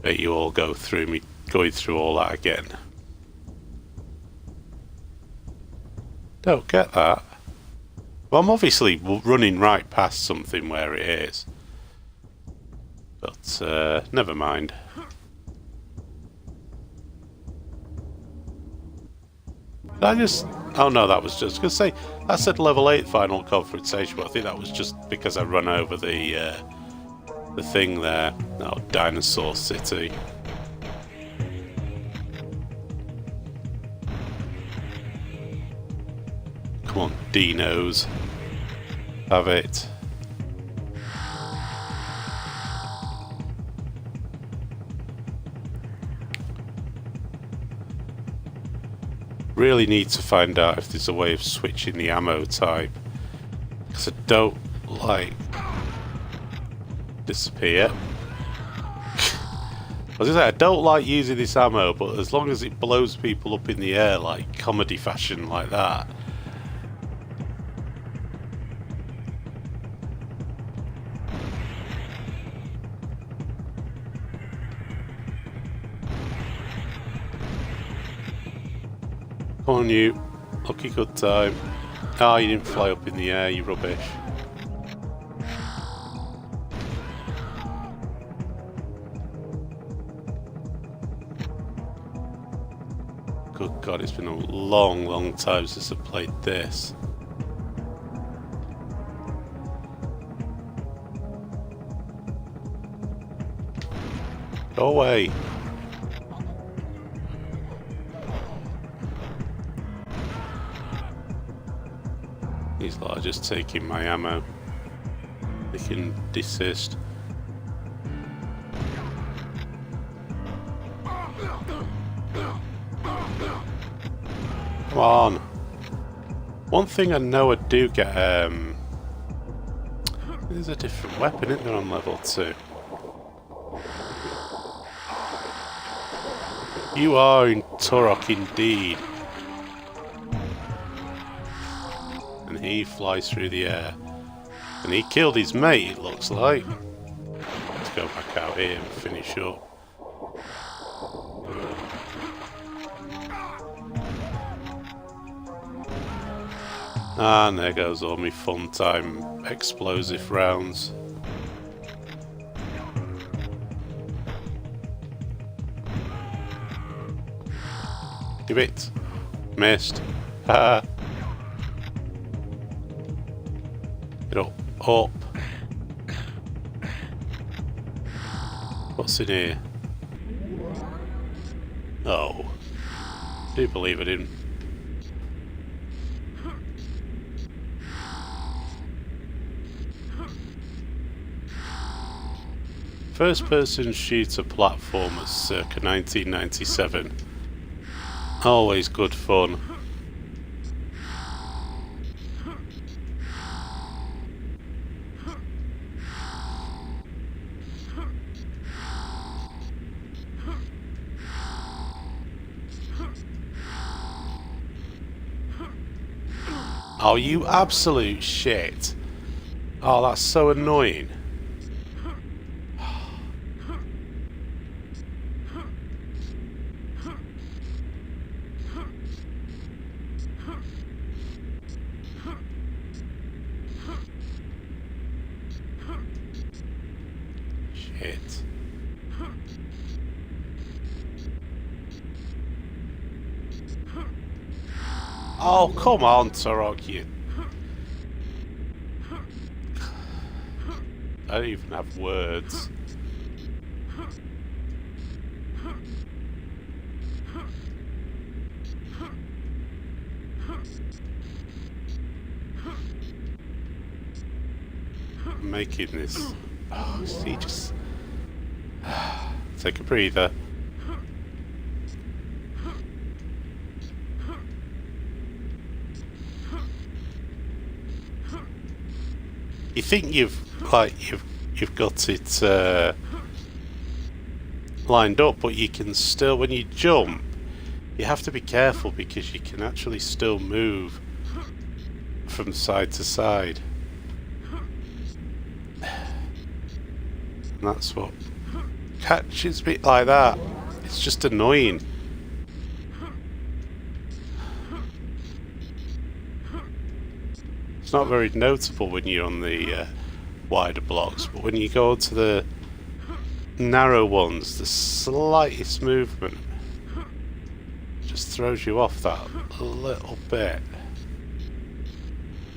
let you all go through me going through all that again. Don't get that. Well, I'm obviously running right past something where it is. But, never mind. Did I just... Oh no, that was just... I was going to say, that said level 8 final confrontation, but I think that was just because I run over the thing there. Oh, Dinosaur City. Come on, dinos. Have it. Really need to find out if there's a way of switching the ammo type. Because I don't like... disappear. As I say, I don't like using this ammo, but as long as it blows people up in the air like comedy fashion like that. Come on you, lucky good time. Ah, you didn't fly up in the air, you rubbish. Good God, it's been a long, long time since I've played this. Go away. These lot are just taking my ammo. They can desist. Come on. One thing I know I do get, there's a different weapon, isn't there, on level 2? You are in Turok indeed. And he flies through the air. And he killed his mate, it looks like. Let's go back out here and finish up. And there goes all my fun time explosive rounds. Give it. Missed. Ha. Get up. Up. What's in here? Oh. I do believe I didn't. First person shooter platformers circa 1997. Always good fun. Oh, you absolute shit. Oh, that's so annoying. Shit. Oh, come on, Turok, you... I don't even have words. I'm making this... Oh, see, just... Take a breather. You think you've got it lined up, but you can still, when you jump, you have to be careful because you can actually still move from side to side. And that's what catches me like that. It's just annoying. It's not very notable when you're on the wider blocks, but when you go to the narrow ones, the slightest movement just throws you off that little bit.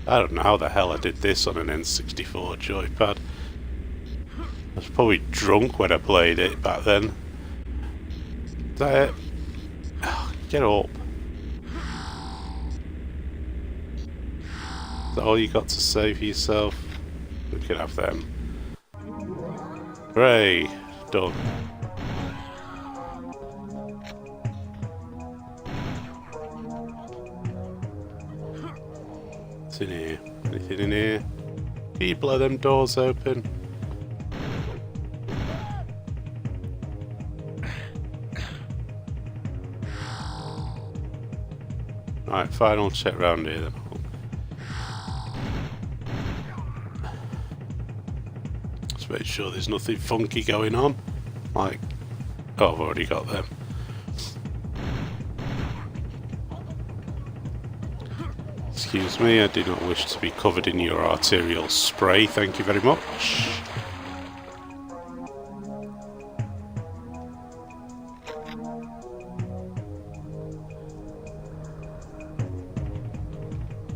I don't know how the hell I did this on an N64 joypad. I was probably drunk when I played it back then. Is that it? Oh, get up. Is that all you got to say for yourself? We can have them. Hooray! Done. Nothing here. Anything in here? Can you blow them doors open? Right, final check round here then. Let's make sure there's nothing funky going on. Like, oh, I've already got them. Excuse me, I do not wish to be covered in your arterial spray, thank you very much.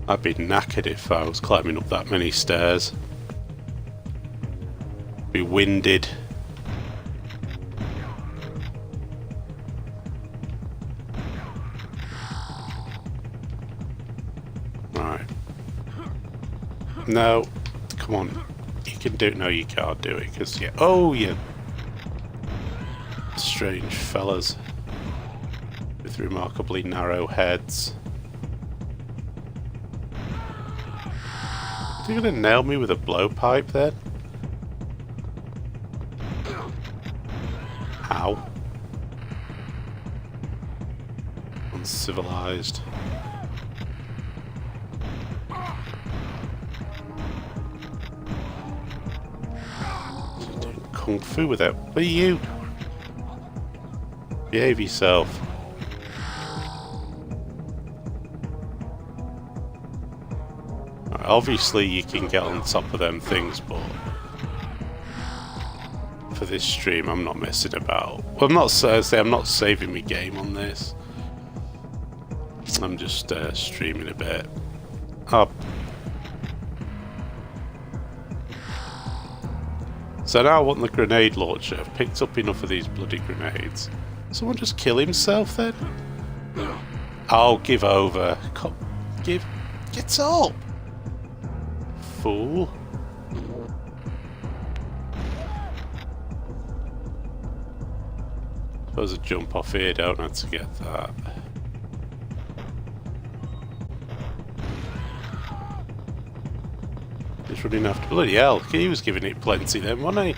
I'd be knackered if I was climbing up that many stairs. Be winded. Right. No, come on. You can do it. No, you can't do it because yeah. Oh, you strange fellas with remarkably narrow heads. Are you gonna nail me with a blowpipe then? Ow. Uncivilized. Doing kung fu with it. What are you? Behave yourself. Obviously you can get on top of them things, but for this stream I'm not messing about. Well, I'm not saving my game on this. I'm just streaming a bit. Oh. So now I want the grenade launcher. I've picked up enough of these bloody grenades. Someone just kill himself then? I'll give over. Get up! Fool. Suppose I jump off here, don't I, to get that. He's running after... Bloody hell, he was giving it plenty then, wasn't he?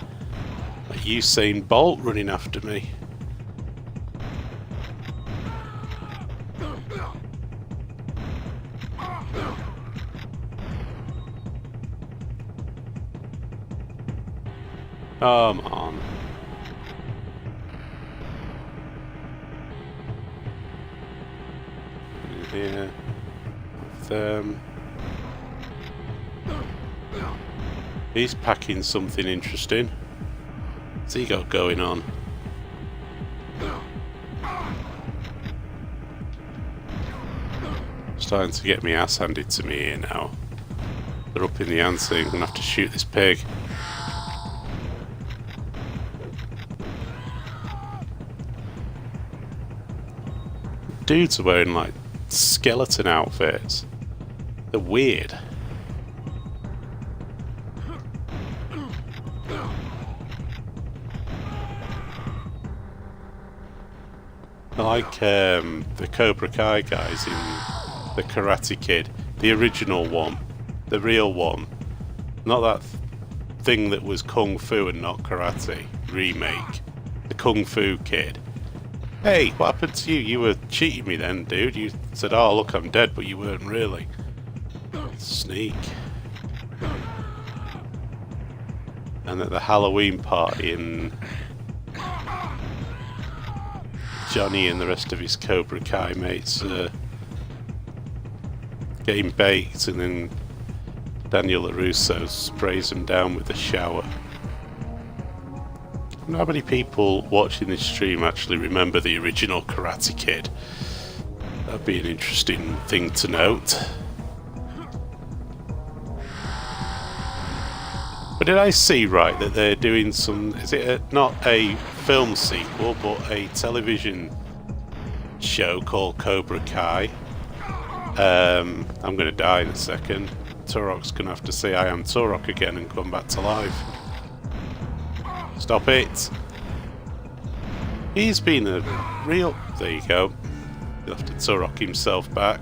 Like Usain Bolt running after me. Come on. In here. With them. He's packing something interesting. What's he got going on? Starting to get my ass handed to me here now. They're up in the ante. I'm gonna have to shoot this pig. Dudes are wearing like skeleton outfits. They're weird. I like the Cobra Kai guys in the Karate Kid, the original one, the real one, not that thing that was Kung Fu and not Karate remake. The Kung Fu Kid. Hey, what happened to you? You were cheating me then, dude. You said, oh, look, I'm dead, but you weren't really. Sneak. And at the Halloween party, and Johnny and the rest of his Cobra Kai mates getting baked, and then Daniel LaRusso sprays them down with a shower. I don't know how many people watching this stream actually remember the original Karate Kid. That'd be an interesting thing to note. But did I see right that they're doing some... Is it not a film sequel, but a television show called Cobra Kai? I'm going to die in a second. Turok's going to have to say I am Turok again and come back to life. Stop it! He's been a real... There you go. He'll have to Turok himself back.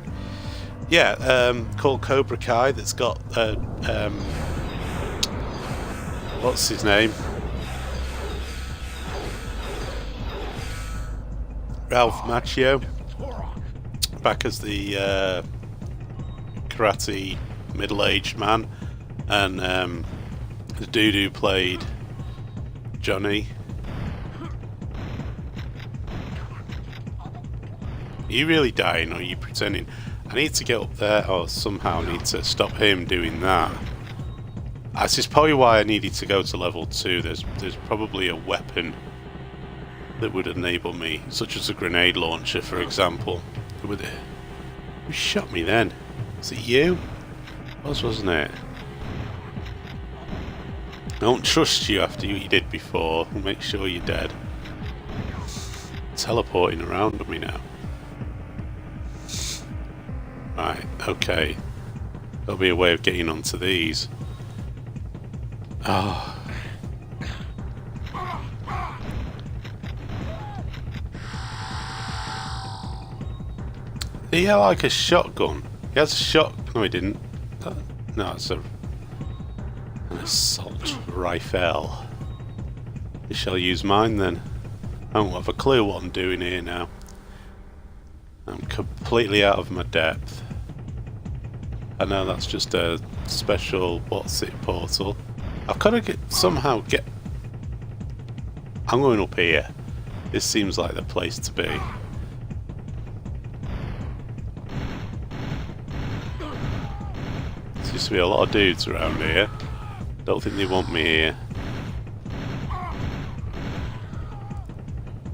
Yeah, called Cobra Kai. That's got what's his name? Ralph Macchio, back as the karate middle-aged man, and the dude who played Johnny. Are you really dying, or are you pretending? I need to get up there, or somehow need to stop him doing that. This is probably why I needed to go to level 2. There's probably a weapon that would enable me, such as a grenade launcher, for example. Who shot me then? Was it you? It was, wasn't it? I don't trust you after what you did before. We'll make sure you're dead. Teleporting around me now. Right, okay. There'll be a way of getting onto these. Oh. He had like a shotgun. He has a shot. No, he didn't. No, it's an assault rifle. We shall use mine then. I don't have a clue what I'm doing here now. I'm completely out of my depth. I know that's just a special portal. I've got to somehow get. I'm going up here. This seems like the place to be. There seems to be a lot of dudes around here. Don't think they want me here.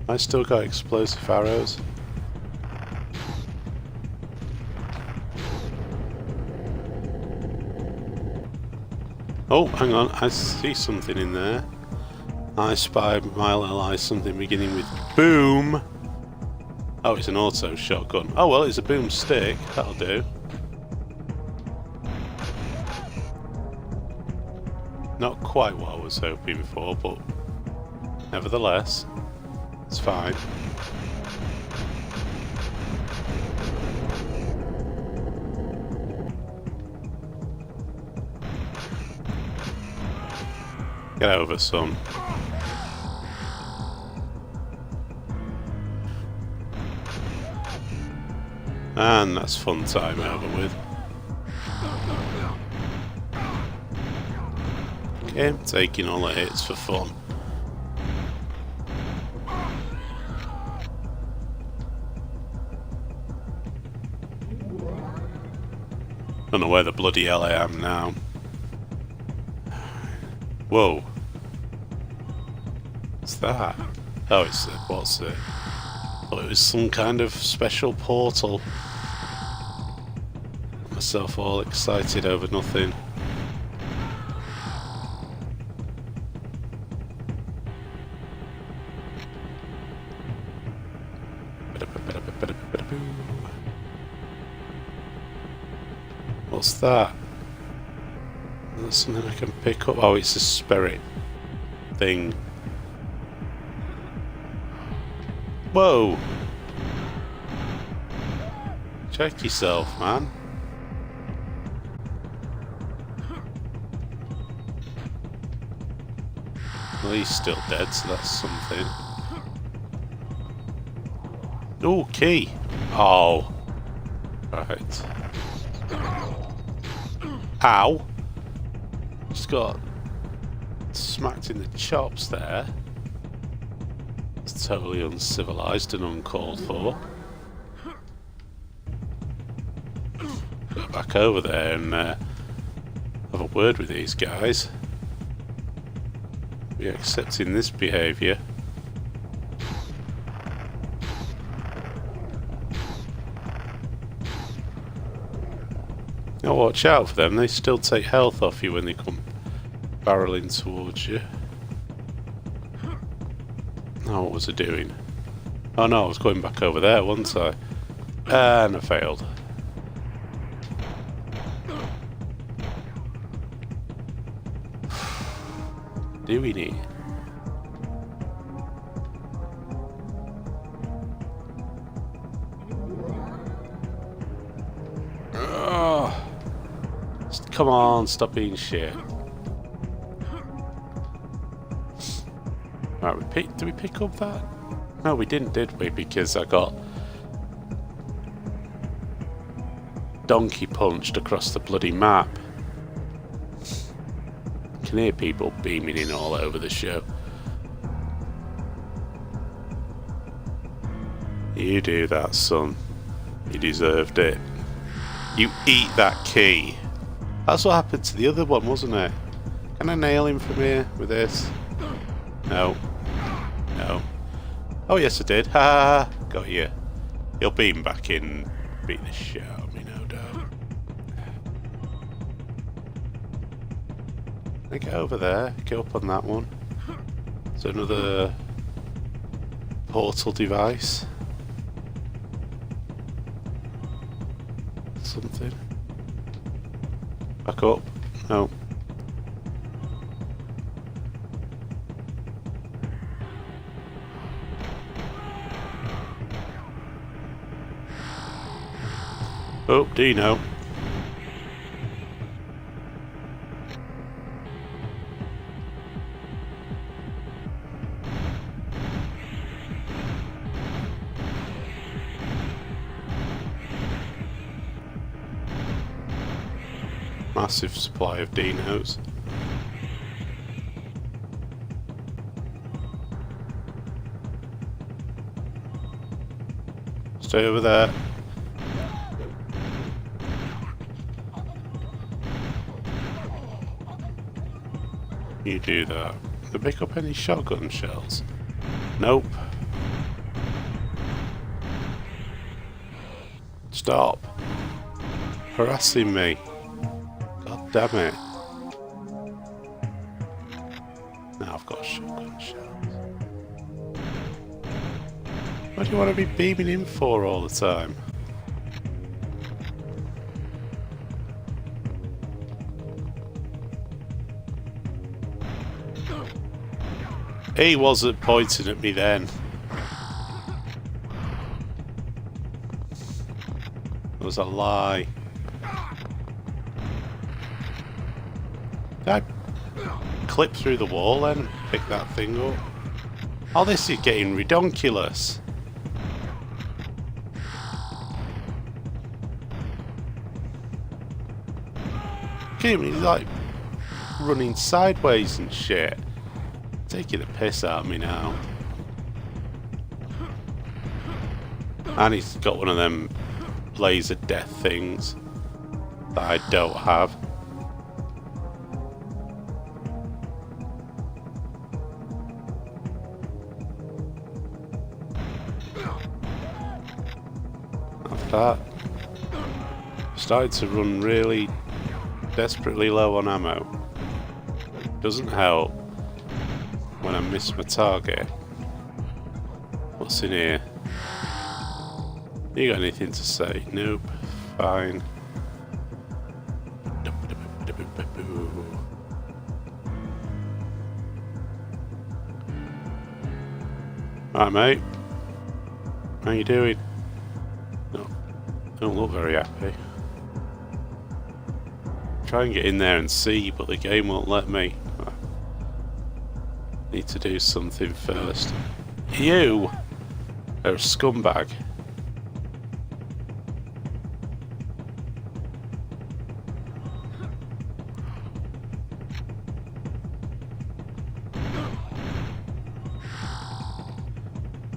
I still got explosive arrows. Oh, hang on, I see something in there. I spy my ally something beginning with boom. Oh, it's an auto shotgun. Oh well, it's a boomstick. That'll do. Not quite what I was hoping for, but nevertheless, it's fine. Get over, son. And that's fun time over with. Okay, I'm taking all the hits for fun. Don't know where the bloody hell I am now. Whoa. What's that? Oh, it's what's it? Oh, it was some kind of special portal. Got myself all excited over nothing. What's that? That's something I can pick up. Oh, it's a spirit thing. Whoa! Check yourself, man. Well, he's still dead, so that's something. Oh, key! Oh. Right. Ow! Just got smacked in the chops there. It's totally uncivilized and uncalled for. Go back over there and have a word with these guys. We're accepting this behaviour. Now watch out for them, they still take health off you when they come barreling towards you. Oh, what was I doing? Oh no, I was going back over there, wasn't I? And I failed. Doing it. Come on, stop being shit. Right, did we pick up that? No, we didn't, did we? Because I got donkey punched across the bloody map. I can hear people beaming in all over the show. You do that, son. You deserved it. You eat that key. That's what happened to the other one, wasn't it? Can I nail him from here with this? No. No. Oh yes I did. Ha! Got you. He'll beam back in, beat the shit out of me, no doubt. I get over there, get up on that one. Is there another portal device? Something. Back up. No. Oh, Dino. Massive supply of dinos. Stay over there. You do that. Did they pick up any shotgun shells? Nope. Stop harassing me. God damn it. Now I've got shotgun shells. What do you want to be beaming in for all the time? He wasn't pointing at me then. It was a lie. Did I clip through the wall then and pick that thing up? Oh, this is getting redonkulous. He's like running sideways and shit. Taking the piss out of me now. And he's got one of them laser death things that I don't have. After that, started to run really desperately low on ammo. Doesn't help when I miss my target. What's in here? You got anything to say? Nope. Fine. Alright, mate. How you doing? No, don't look very happy. Try and get in there and see, but the game won't let me. Need to do something first. You are a scumbag.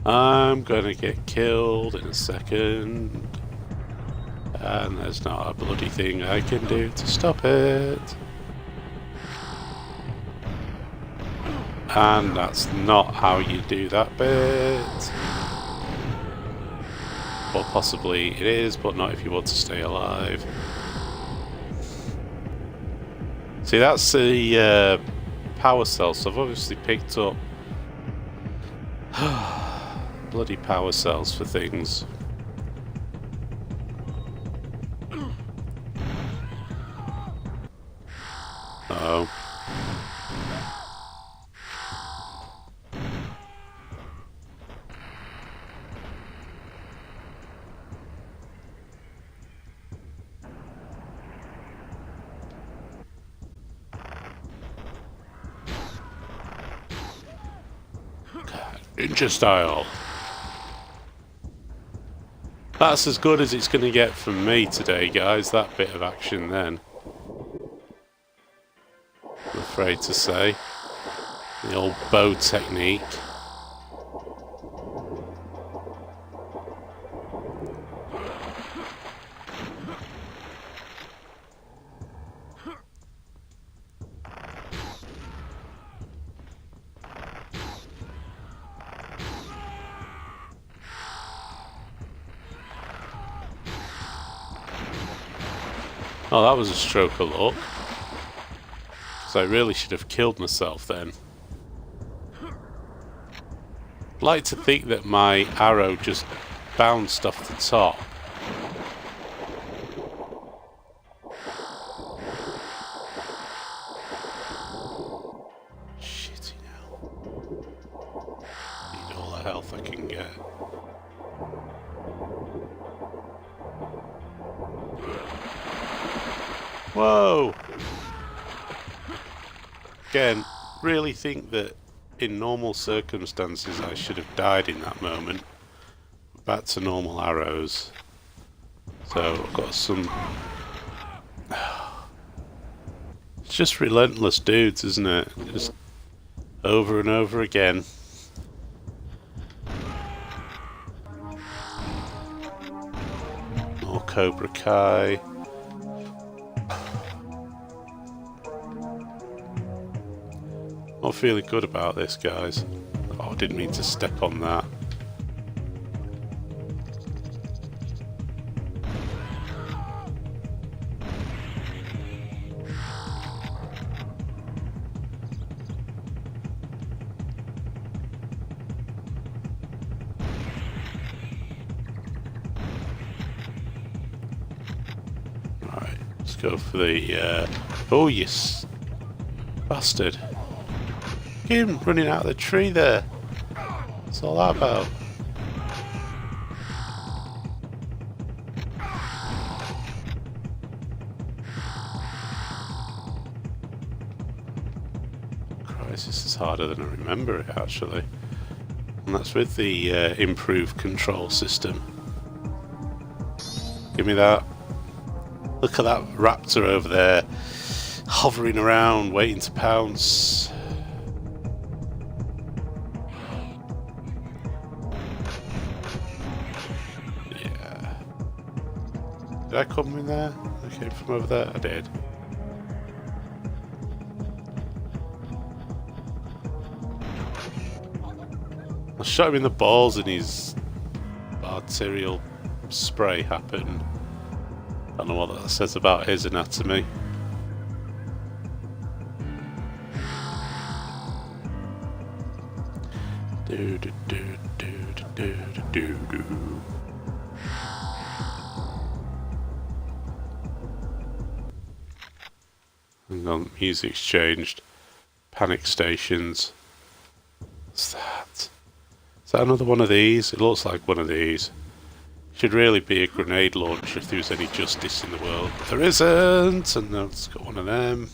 I'm gonna get killed in a second. And there's not a bloody thing I can do to stop it. And that's not how you do that bit. Or possibly it is, but not if you want to stay alive. See, that's the power cell, so I've obviously picked up bloody power cells for things. Uh-oh. Ninja style. That's as good as it's going to get from me today, guys. That bit of action then. I'm afraid to say. The old bow technique. Oh, that was a stroke of luck. So I really should have killed myself then. I'd like to think that my arrow just bounced off the top. Shitty now. Need all the health I can get. Whoa! Again, really think that in normal circumstances I should have died in that moment. Back to normal arrows. So I've got some... It's just relentless dudes, isn't it? Just over and over again. More Cobra Kai. Not feeling good about this, guys. Oh, I didn't mean to step on that. Right, let's go for the... Oh, yes! Bastard! Him running out of the tree there. What's all that about? Christ, this is harder than I remember it actually. And that's with the improved control system. Give me that. Look at that raptor over there, hovering around, waiting to pounce. Did I come in there? I came from over there? I did. I shot him in the balls and his arterial spray happened. I don't know what that says about his anatomy. Do do do do do do do do. Hang on, music's changed. Panic stations. What's that? Is that another one of these? It looks like one of these. Should really be a grenade launcher if there was any justice in the world. But there isn't! And it's got one of them.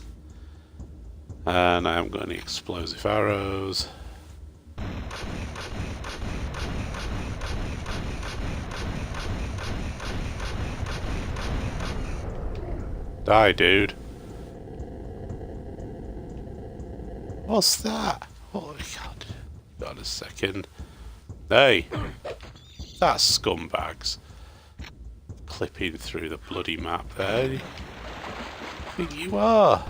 And I haven't got any explosive arrows. Die, dude. What's that? Oh god. Got a second. Hey! That's scumbags. Clipping through the bloody map there. I think you are.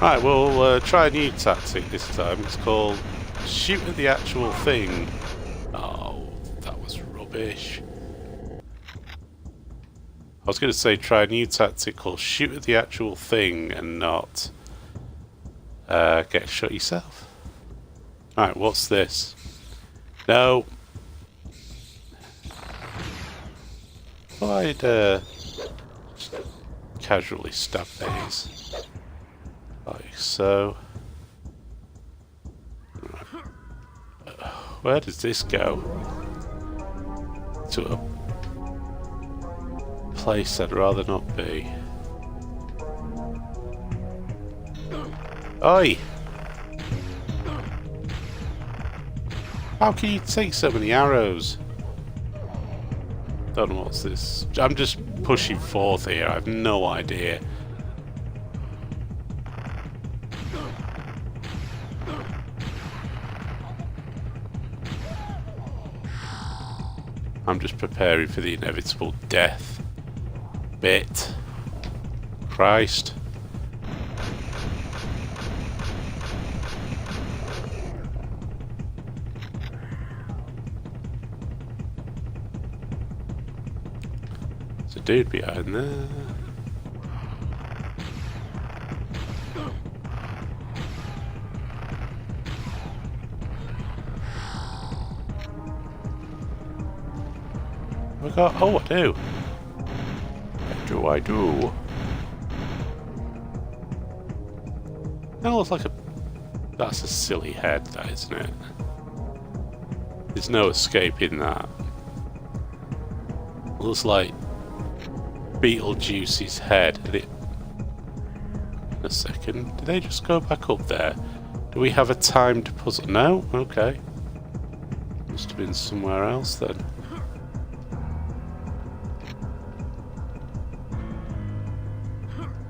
Right, we'll try a new tactic this time. It's called shoot at the actual thing. Oh, that was rubbish. I was going to say try a new tactic called shoot at the actual thing and not get shot yourself. Alright, what's this? No. I'd just casually stab these. Like so. Where does this go? To a place I'd rather not be. Oi! How can you take so many arrows? Don't know what's this. I'm just pushing forth here. I have no idea. I'm just preparing for the inevitable death bit. Christ. There's a dude behind there. Oh, I do. I do. That looks like a... That's a silly head, that, isn't it? There's no escaping that. Looks like Beetlejuice's head. A second. Did they just go back up there? Do we have a timed puzzle? No? Okay. Must have been somewhere else then.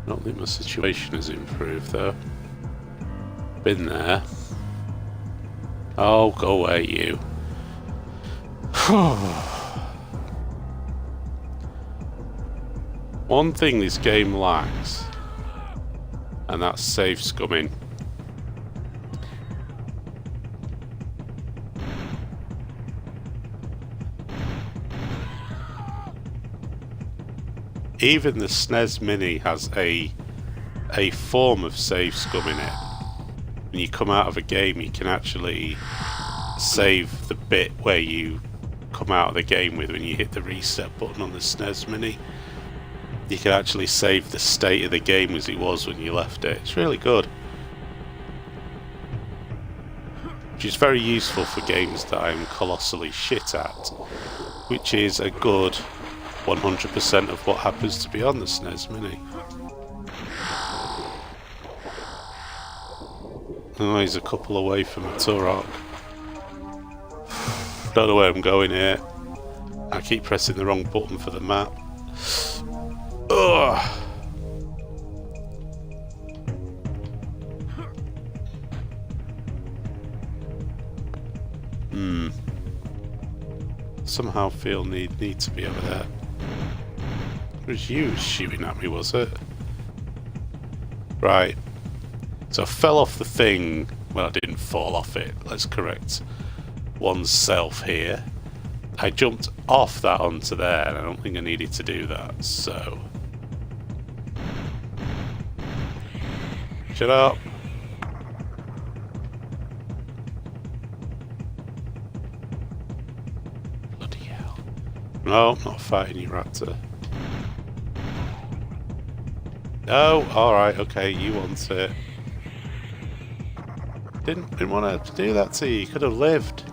I don't think my situation has improved though. Been there. Oh, go away, you. One thing this game lacks, and that's save scumming. Even the SNES Mini has a form of save scum in it. When you come out of a game, you can actually save the bit where you come out of the game with when you hit the reset button on the SNES Mini. You can actually save the state of the game as it was when you left it. It's really good. Which is very useful for games that I'm colossally shit at. Which is a good 100% of what happens to be on the SNES Mini. Oh, he's a couple away from a Turok. Don't know where I'm going here. I keep pressing the wrong button for the map. Ugh. Somehow feel need to be over there. It was you shooting at me, was it? Right. So I fell off the thing. Well, I didn't fall off it. Let's correct oneself here. I jumped off that onto there, and I don't think I needed to do that, so... Shut up! Bloody hell. No, I'm not fighting you, Raptor. No, alright, okay, you want it. Didn't want to do that to you. You could have lived.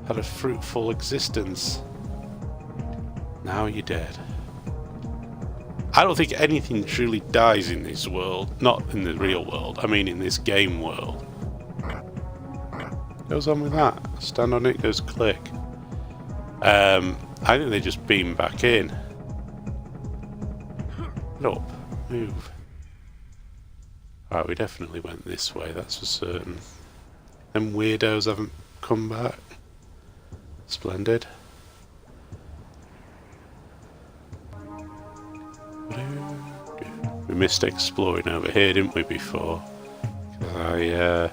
Had a fruitful existence. Now you're dead. I don't think anything truly dies in this world. Not in the real world. I mean in this game world. Goes on with that. Stand on it, goes click. I think they just beam back in. Get up. Move. Right, we definitely went this way, that's for certain. Them weirdos haven't come back. Splendid. We missed exploring over here, didn't we, before? I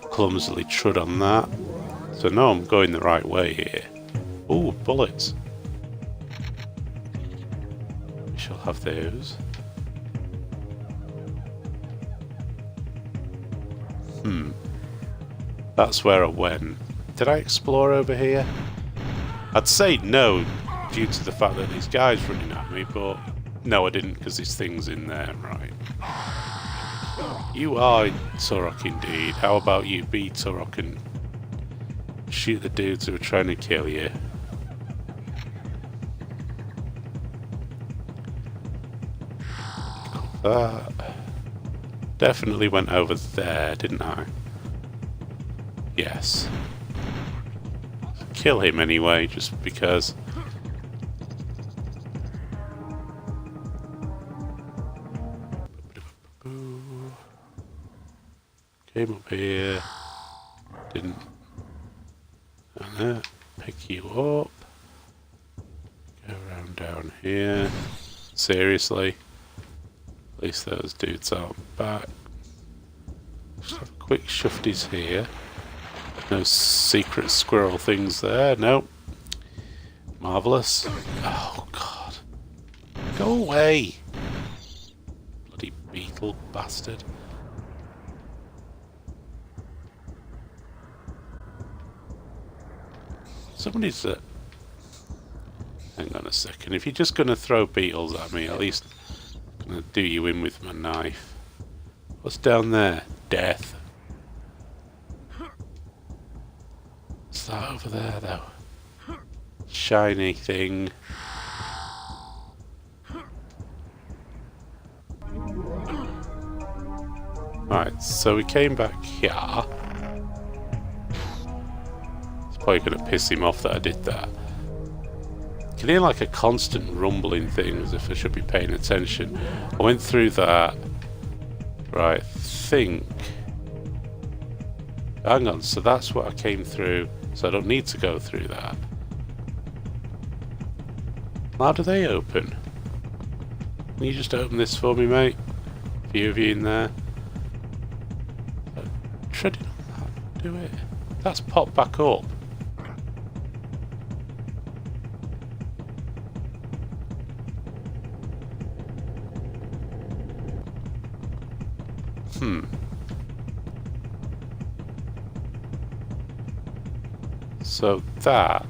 clumsily trod on that. So no, I'm going the right way here. Ooh, bullets. We shall have those. That's where I went. Did I explore over here? I'd say no, due to the fact that these guys running at me, but no, I didn't, because this thing's in there, right. You are Turok indeed. How about you be Turok and shoot the dudes who are trying to kill you? That. Definitely went over there, didn't I? Yes. kill him anyway, just because. Came up here, didn't, and pick you up, go around down here. Seriously, at least those dudes aren't back. Just have a quick shufties here. No secret squirrel things there, nope. Marvellous. Oh god. Go away! Bloody beetle bastard. Somebody's hang on a second. If you're just going to throw beetles at me, at least I'm going to do you in with my knife. What's down there? Death. What's that over there, though? Shiny thing. Right, so we came back here. Probably going to piss him off that I did that. I can hear like a constant rumbling thing as if I should be paying attention. I went through that. Right, think. Hang on, so that's what I came through, so I don't need to go through that. How do they open? Can you just open this for me, mate? A few of you in there. Treading on that, do it. That's popped back up. So that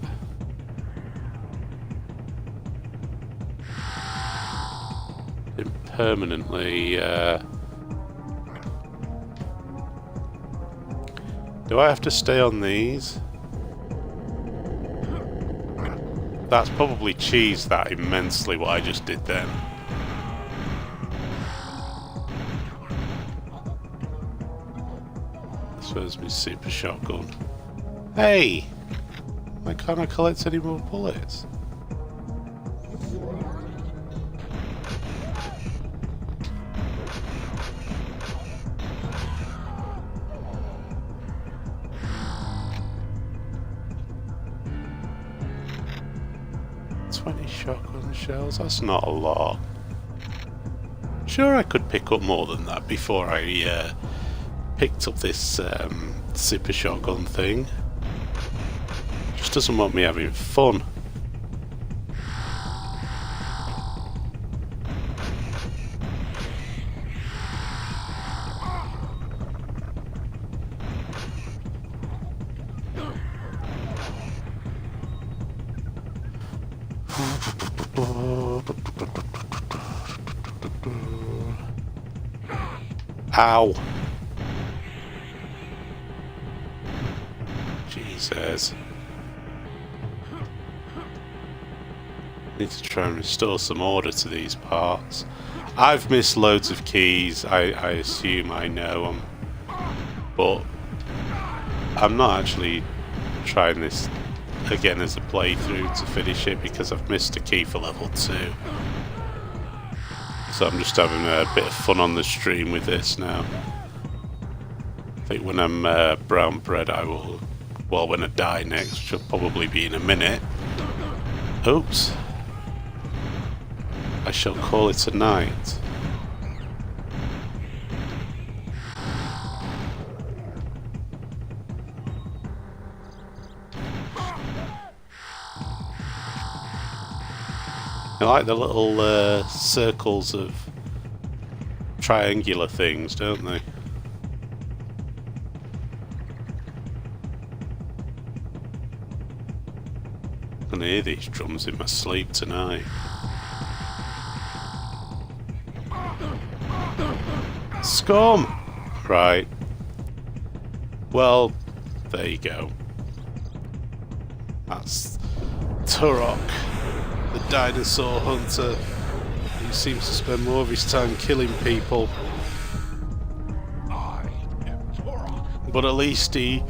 been permanently do I have to stay on these? That's probably cheesed that immensely what I just did then. Where's my super shotgun? Hey! Why can't I collect any more bullets? Shotgun shells? That's not a lot. Sure, I could pick up more than that before I picked up this super shotgun thing. Just doesn't want me having fun. Ow. Jesus. Need to try and restore some order to these parts. I've missed loads of keys, I assume I know them. But I'm not actually trying this again as a playthrough to finish it because I've missed a key for level 2. So I'm just having a bit of fun on the stream with this now. I think when I'm brown bread I will, well when I die next, which will probably be in a minute. Oops. I shall call it a night. I like the little circles of triangular things, don't they? I can hear these drums in my sleep tonight. Scum! Right. Well, there you go. That's Turok, the dinosaur hunter. He seems to spend more of his time killing people. But at least he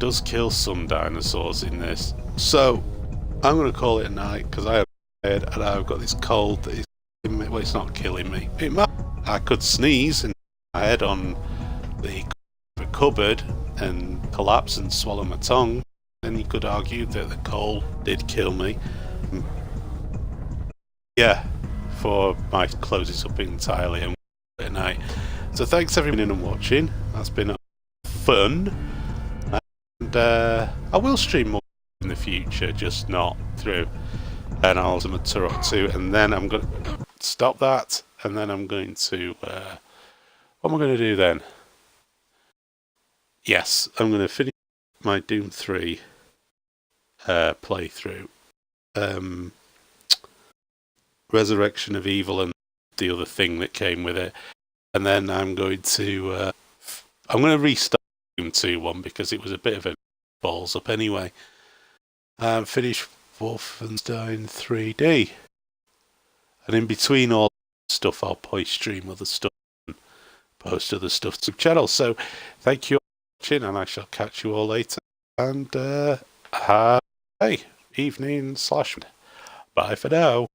does kill some dinosaurs in this. So I'm going to call it a night because I am tired and I've got this cold that is killing me. Well, it's not killing me. I could sneeze and my head on the cupboard and collapse and swallow my tongue. Then you could argue that the cold did kill me. Yeah, before my closes up entirely and at night. So thanks everyone and watching. That's been fun. And I will stream more in the future, just not through an Ultimate Turok 2. And then I'm going to stop that. And then I'm going to... what am I going to do then? Yes, I'm going to finish my Doom 3 playthrough. Resurrection of Evil and the other thing that came with it. And then I'm going to restart Doom 2 one because it was a bit of a balls up anyway. And finish Wolfenstein 3D. And in between all stuff, I'll probably stream other stuff and post other stuff to the channel. So thank you all for watching, and I shall catch you all later. And have a evening / bye for now.